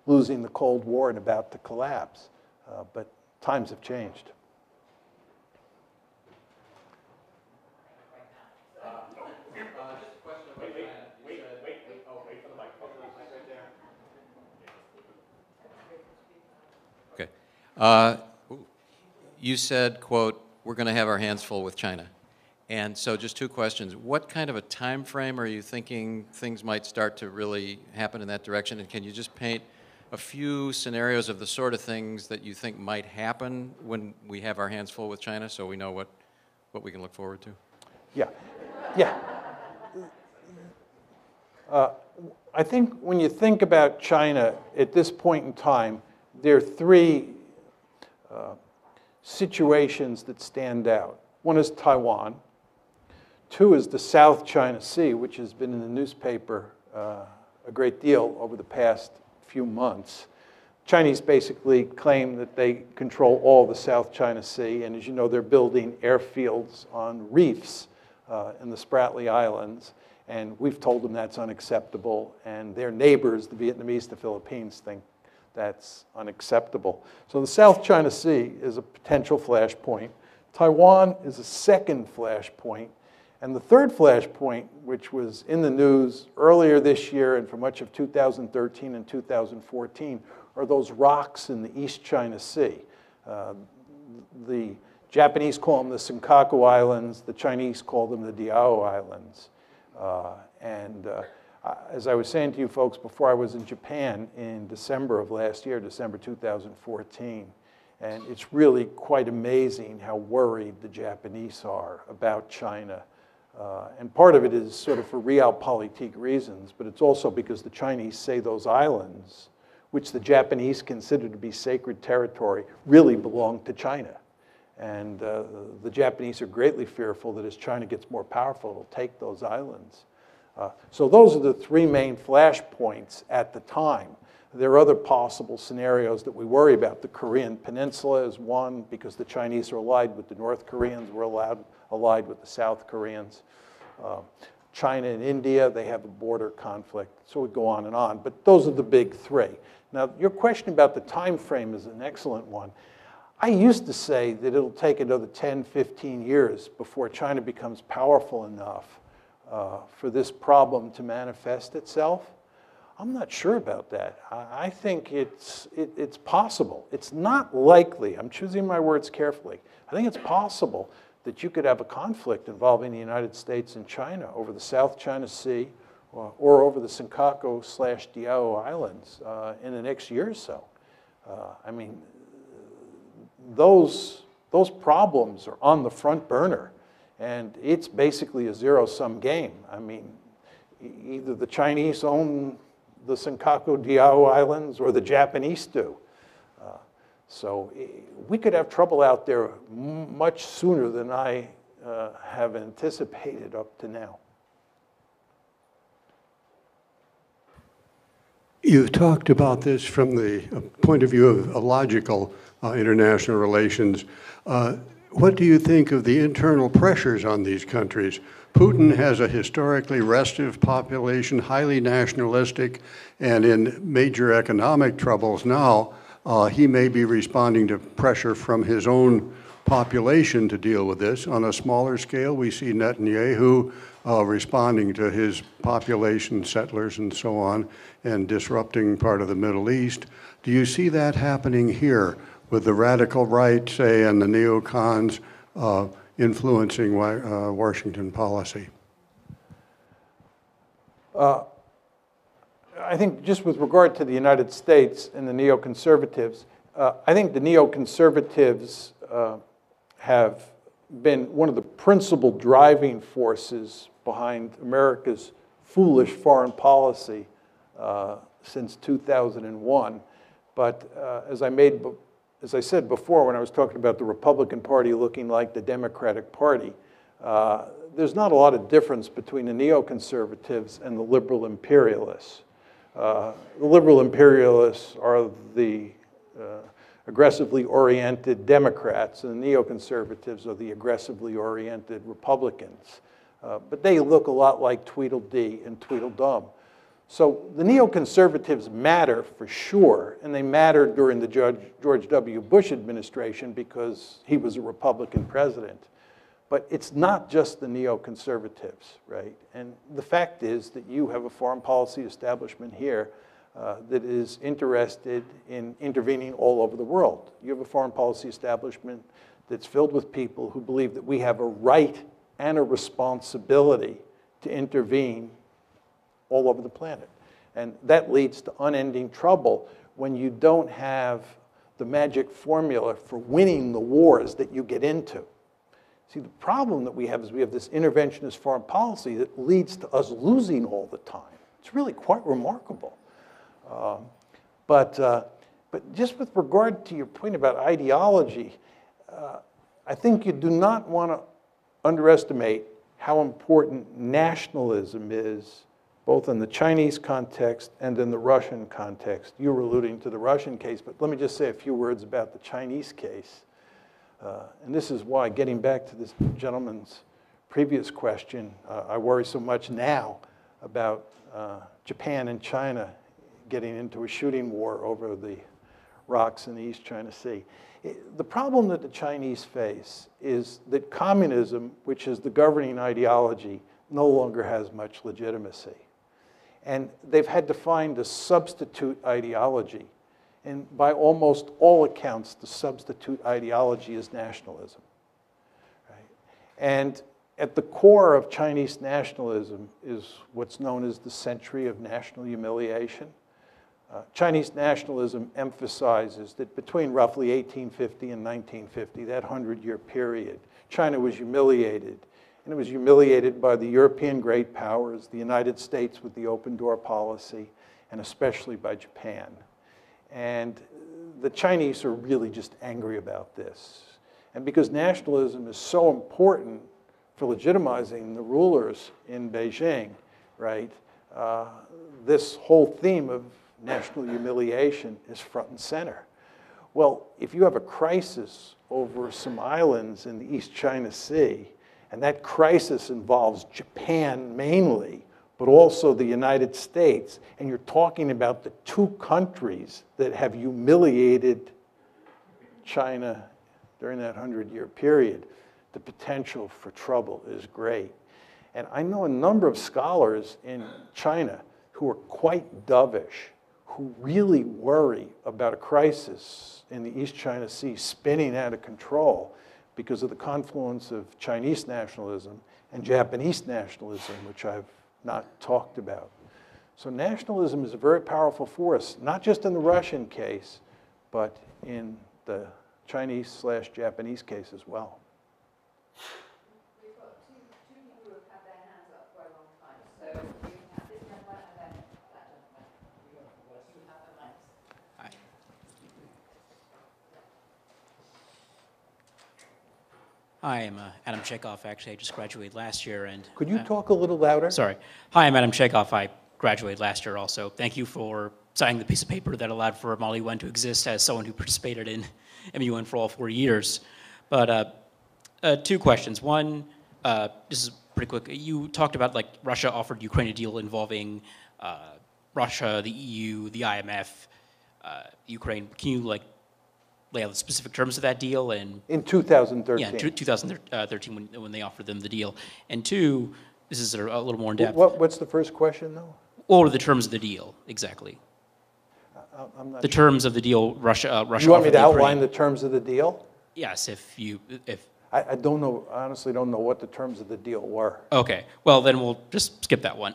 losing the Cold War and about to collapse. But times have changed. Okay. You said, quote, we're going to have our hands full with China. And so just two questions. What kind of a time frame are you thinking things might start to really happen in that direction? And can you just paint a few scenarios of the sort of things that you think might happen when we have our hands full with China so we know what we can look forward to? Yeah. Yeah. I think when you think about China at this point in time, there are three situations that stand out. One is Taiwan. Two is the South China Sea, which has been in the newspaper a great deal over the past few months. Chinese basically claim that they control all the South China Sea, and as you know, they're building airfields on reefs in the Spratly Islands, and we've told them that's unacceptable, and their neighbors, the Vietnamese, the Philippines, think that's unacceptable. So the South China Sea is a potential flashpoint. Taiwan is a second flashpoint. And the third flashpoint, which was in the news earlier this year and for much of 2013 and 2014, are those rocks in the East China Sea. The Japanese call them the Senkaku Islands. The Chinese call them the Diao Islands. As I was saying to you folks before, I was in Japan in December of last year, December 2014. And it's really quite amazing how worried the Japanese are about China. And part of it is sort of for realpolitik reasons, but it's also because the Chinese say those islands, which the Japanese consider to be sacred territory, really belong to China. And the Japanese are greatly fearful that as China gets more powerful, it'll take those islands. So those are the three main flashpoints at the time. There are other possible scenarios that we worry about. The Korean Peninsula is one, because the Chinese are allied with the North Koreans. We're allied with the South Koreans. China and India, they have a border conflict. So we go on and on. But those are the big three. Now, your question about the time frame is an excellent one. I used to say that it'll take another 10, 15 years before China becomes powerful enough for this problem to manifest itself. I'm not sure about that. I think it's possible. It's not likely. I'm choosing my words carefully. I think it's possible that you could have a conflict involving the United States and China over the South China Sea or over the Senkaku/Diao Islands in the next year or so. I mean, those problems are on the front burner, and it's basically a zero-sum game. I mean, either the Chinese own the Senkaku-Diao Islands or the Japanese do. So we could have trouble out there much sooner than I have anticipated up to now. You've talked about this from the point of view of logical international relations. What do you think of the internal pressures on these countries? Putin has a historically restive population, highly nationalistic, and in major economic troubles now, he may be responding to pressure from his own population to deal with this. On a smaller scale, we see Netanyahu responding to his population, settlers and so on, and disrupting part of the Middle East. Do you see that happening here with the radical right, say, and the neocons influencing Washington policy? I think just with regard to the United States and the neoconservatives, I think the neoconservatives have been one of the principal driving forces behind America's foolish foreign policy since 2001. But as I said before when I was talking about the Republican Party looking like the Democratic Party, there's not a lot of difference between the neoconservatives and the liberal imperialists. The liberal imperialists are the aggressively oriented Democrats, and the neoconservatives are the aggressively oriented Republicans. But they look a lot like Tweedledee and Tweedledum. So the neoconservatives matter for sure, and they mattered during the George W. Bush administration because he was a Republican president. But it's not just the neoconservatives, right? And the fact is that you have a foreign policy establishment here that is interested in intervening all over the world. You have a foreign policy establishment that's filled with people who believe that we have a right and a responsibility to intervene all over the planet. And that leads to unending trouble when you don't have the magic formula for winning the wars that you get into. See, the problem that we have is we have this interventionist foreign policy that leads to us losing all the time. It's really quite remarkable. But just with regard to your point about ideology, I think you do not want to underestimate how important nationalism is, both in the Chinese context and in the Russian context. You were alluding to the Russian case, but let me just say a few words about the Chinese case. And this is why, getting back to this gentleman's previous question, I worry so much now about Japan and China getting into a shooting war over the rocks in the East China Sea. The problem that the Chinese face is that communism, which is the governing ideology, no longer has much legitimacy. And they've had to find a substitute ideology. And by almost all accounts, the substitute ideology is nationalism. Right? And at the core of Chinese nationalism is what's known as the century of national humiliation. Chinese nationalism emphasizes that between roughly 1850 and 1950, that 100-year period, China was humiliated. And it was humiliated by the European great powers, the United States with the open door policy, and especially by Japan. And the Chinese are really just angry about this. And because nationalism is so important for legitimizing the rulers in Beijing, right, this whole theme of national humiliation is front and center. Well, if you have a crisis over some islands in the East China Sea, and that crisis involves Japan mainly, but also the United States, and you're talking about the two countries that have humiliated China during that 100-year period, the potential for trouble is great. And I know a number of scholars in China who are quite dovish, who really worry about a crisis in the East China Sea spinning out of control because of the confluence of Chinese nationalism and Japanese nationalism, which I've not talked about. So nationalism is a very powerful force, not just in the Russian case, but in the Chinese/Japanese case as well. We've got two people who have had their hands up for a long time. So we have this gentleman and then that gentleman. You have the mics. Hi. Hi, I'm Adam Chekhov. Actually, I just graduated last year, and Could you talk a little louder? sorry. Hi, I'm Adam Chekhov. I graduated last year also. Thank you for signing the piece of paper that allowed for MALI-UN to exist as someone who participated in MUN for all 4 years. But two questions. One, this is pretty quick. You talked about like Russia offered Ukraine a deal involving Russia, the EU, the IMF, Ukraine. Can you like lay out the specific terms of that deal? And In 2013. yeah, 2013 when they offered them the deal. And two, this is a little more in depth. What's the first question, though? What were the terms of the deal exactly? I'm not The sure. terms of the deal Russia You want me offered to outline Ukraine. the terms of the deal? Yes, if I don't know, I honestly don't know what the terms of the deal were. okay, well then we'll just skip that one.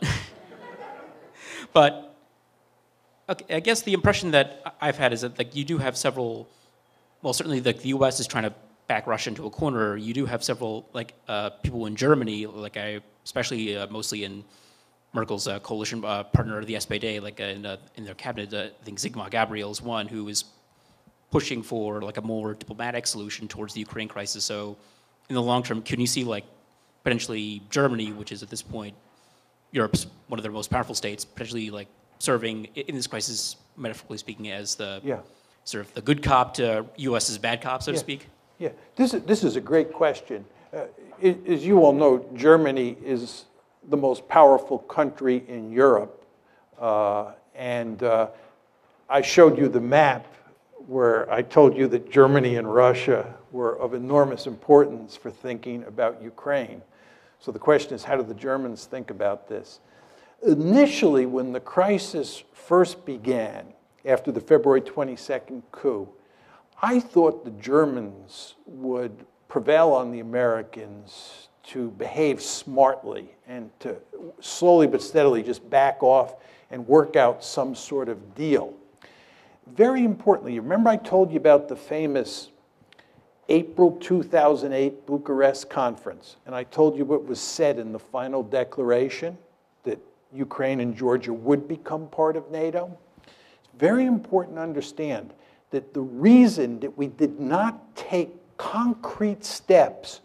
But okay, I guess the impression that I've had is that like you do have several. Well, certainly like the U.S. is trying to back Russia into a corner. You do have several like people in Germany, like especially mostly in Merkel's coalition partner, the SPD, like in their cabinet. I think Sigmar Gabriel is one who is pushing for like a more diplomatic solution towards the Ukraine crisis. So, in the long term, can you see like potentially Germany, which is at this point Europe's one of their most powerful states, potentially like serving in this crisis, metaphorically speaking, as the sort of the good cop to U.S.'s bad cop, so to speak? Yeah, this is a great question. As you all know, Germany is the most powerful country in Europe And I showed you the map where I told you that Germany and Russia were of enormous importance for thinking about Ukraine. So the question is, how do the Germans think about this? Initially, when the crisis first began, after the February 22nd coup, I thought the Germans would prevail on the Americans to behave smartly and to slowly but steadily just back off and work out some sort of deal. Very importantly, remember I told you about the famous April 2008 Bucharest conference, and I told you what was said in the final declaration, that Ukraine and Georgia would become part of NATO? It's very important to understand that the reason that we did not take concrete steps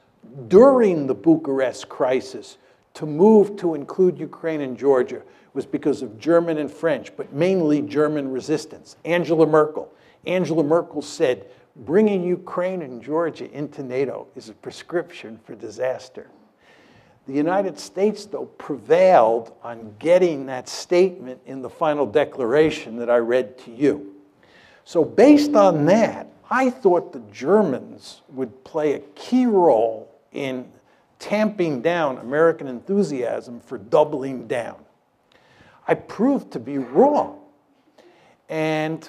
during the Bucharest crisis to move to include Ukraine and Georgia was because of German and French, but mainly German resistance. Angela Merkel said, bringing Ukraine and Georgia into NATO is a prescription for disaster. The United States, though, prevailed on getting that statement in the final declaration that I read to you. So based on that, I thought the Germans would play a key role in tamping down American enthusiasm for doubling down. I proved to be wrong. And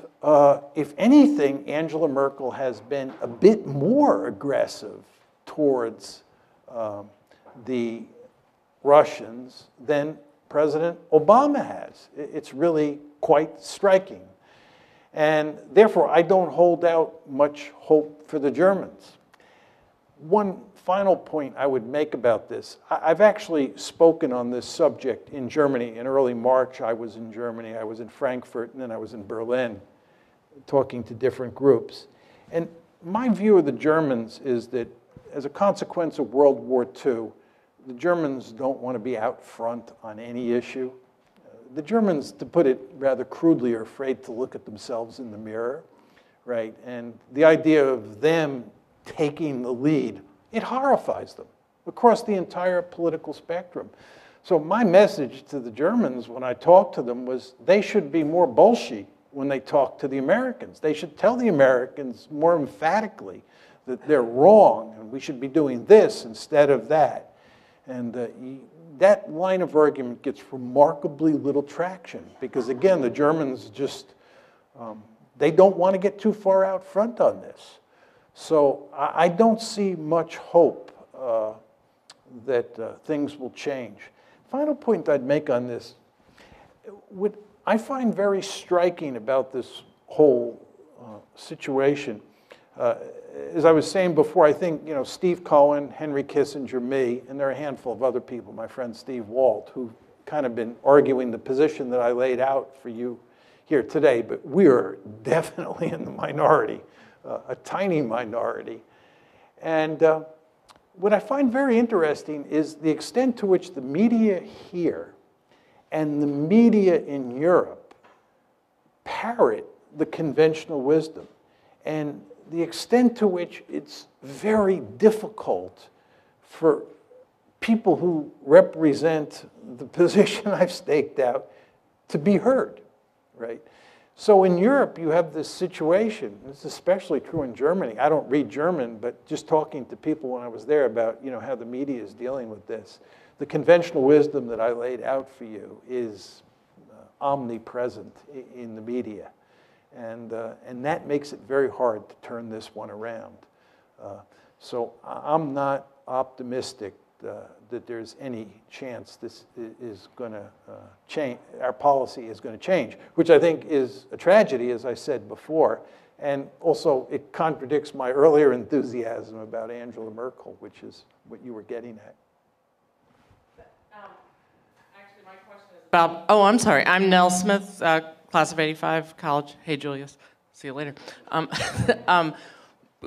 if anything, Angela Merkel has been a bit more aggressive towards the Russians than President Obama has. It's really quite striking. And therefore, I don't hold out much hope for the Germans. One final point I would make about this. I've actually spoken on this subject in Germany. In early March, I was in Germany. I was in Frankfurt, and then I was in Berlin, talking to different groups. And my view of the Germans is that as a consequence of World War II, the Germans don't want to be out front on any issue. The Germans, to put it rather crudely, are afraid to look at themselves in the mirror, right? And the idea of them taking the lead, it horrifies them across the entire political spectrum. So my message to the Germans when I talked to them was they should be more bolshy when they talk to the Americans. They should tell the Americans more emphatically that they're wrong and we should be doing this instead of that. And that line of argument gets remarkably little traction because, again, the Germans just, they don't want to get too far out front on this. So I don't see much hope that things will change. Final point I'd make on this, what I find very striking about this whole situation, as I was saying before, I think Steve Cohen, Henry Kissinger, me, and there are a handful of other people, my friend Steve Walt, who've kind of been arguing the position that I laid out for you here today, but we are definitely in the minority. A tiny minority. And what I find very interesting is the extent to which the media here and the media in Europe parrot the conventional wisdom, and the extent to which it's very difficult for people who represent the position I've staked out to be heard, right? So in Europe, you have this situation. It's especially true in Germany. I don't read German, but just talking to people when I was there about how the media is dealing with this, the conventional wisdom that I laid out for you is omnipresent in the media. And that makes it very hard to turn this one around. So I'm not optimistic that there's any chance this is going to change, our policy is going to change, which I think is a tragedy, as I said before. And also, it contradicts my earlier enthusiasm about Angela Merkel, which is what you were getting at. Actually, my question is about, I'm sorry. I'm Nell Smith, class of 85, college. Hey, Julius. See you later.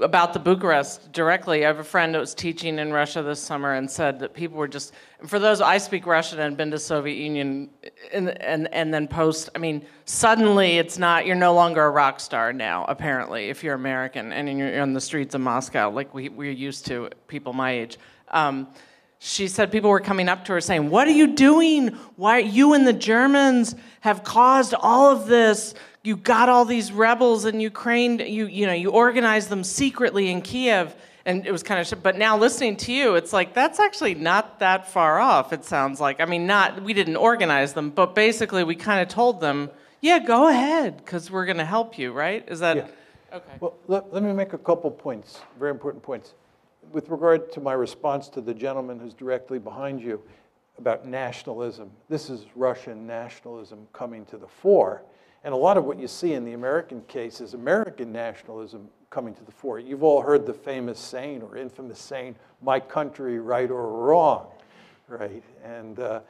About the Bucharest directly, I have a friend that was teaching in Russia this summer and said that people were just, for those, I speak Russian and been to Soviet Union and then post, suddenly it's not, you're no longer a rock star now, apparently, if you're American and you're on the streets of Moscow, like we're used to, people my age. she said people were coming up to her saying, "What are you doing? Why you and the Germans have caused all of this? You got all these rebels in Ukraine. You organized them secretly in Kiev." And it was kind of, but now listening to you, it's like, that's actually not that far off, it sounds like. I mean, we didn't organize them, but basically we kind of told them, yeah, go ahead, because we're going to help you, right? Is that, okay. Well, let me make a couple points, very important points. With regard to my response to the gentleman who's directly behind you about nationalism, this is Russian nationalism coming to the fore. And a lot of what you see in the American case is American nationalism coming to the fore. You've all heard the famous saying or infamous saying, "My country, right or wrong," right? And there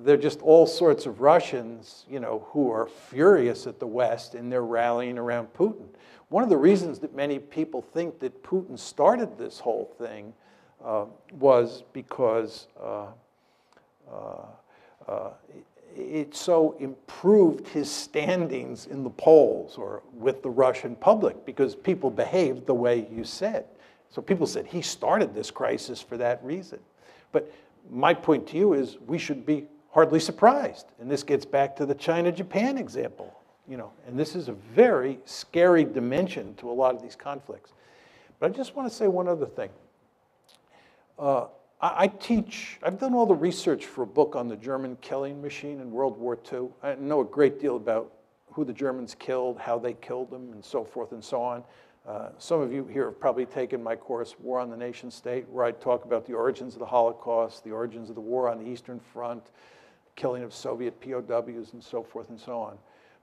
are just all sorts of Russians, who are furious at the West, and they're rallying around Putin. One of the reasons that many people think that Putin started this whole thing was because it so improved his standings in the polls or with the Russian public, because people behaved the way you said. So people said he started this crisis for that reason. But my point to you is we should be hardly surprised. And this gets back to the China-Japan example. And this is a very scary dimension to a lot of these conflicts. But I just want to say one other thing. I've done all the research for a book on the German killing machine in World War II. I know a great deal about who the Germans killed, how they killed them, and so forth and so on. Some of you here have probably taken my course, War on the Nation State, where I talk about the origins of the Holocaust, the origins of the war on the Eastern Front, killing of Soviet POWs, and so forth and so on.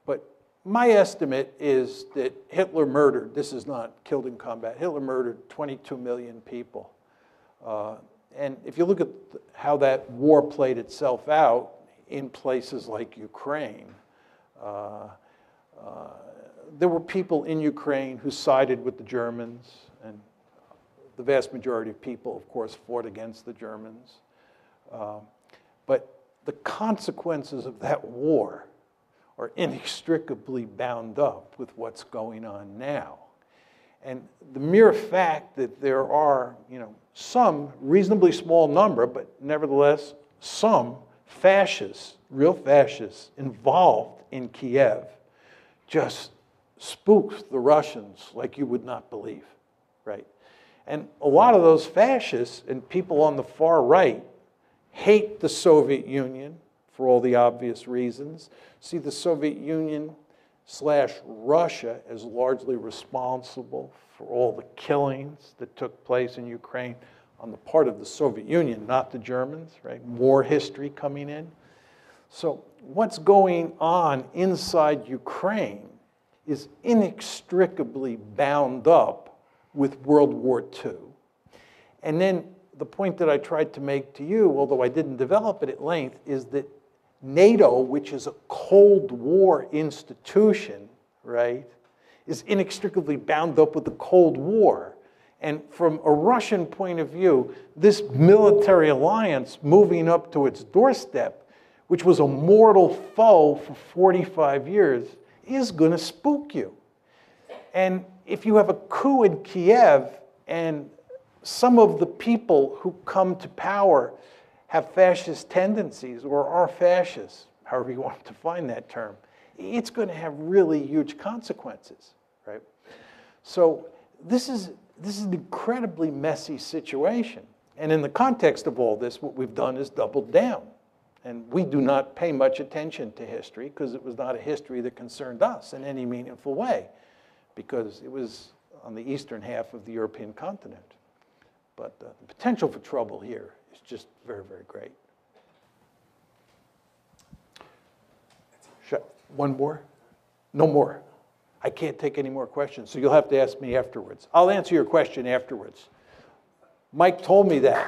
But my estimate is that Hitler murdered, this is not killed in combat, Hitler murdered 22 million people. And if you look at how that war played itself out in places like Ukraine, there were people in Ukraine who sided with the Germans, and the vast majority of people, of course, fought against the Germans. But the consequences of that war are inextricably bound up with what's going on now. And the mere fact that there are, some reasonably small number, but nevertheless some fascists, real fascists, involved in Kiev just spooks the Russians like you would not believe, right? And a lot of those fascists and people on the far right hate the Soviet Union for all the obvious reasons, see the Soviet Union / Russia as largely responsible for all the killings that took place in Ukraine on the part of the Soviet Union, not the Germans, right? War history coming in. So what's going on inside Ukraine is inextricably bound up with World War II. And then the point that I tried to make to you, although I didn't develop it at length, is that NATO, which is a Cold War institution, right, is inextricably bound up with the Cold War. And from a Russian point of view, this military alliance moving up to its doorstep, which was a mortal foe for 45 years, is going to spook you. And if you have a coup in Kiev and some of the people who come to power have fascist tendencies or are fascists, however you want to define that term, it's going to have really huge consequences, right? So this is an incredibly messy situation. And in the context of all this, what we've done is doubled down. And we do not pay much attention to history because it was not a history that concerned us in any meaningful way, because it was on the eastern half of the European continent. But the potential for trouble here is just very, very great. One more? No more. I can't take any more questions, so you'll have to ask me afterwards. I'll answer your question afterwards. Mike told me that.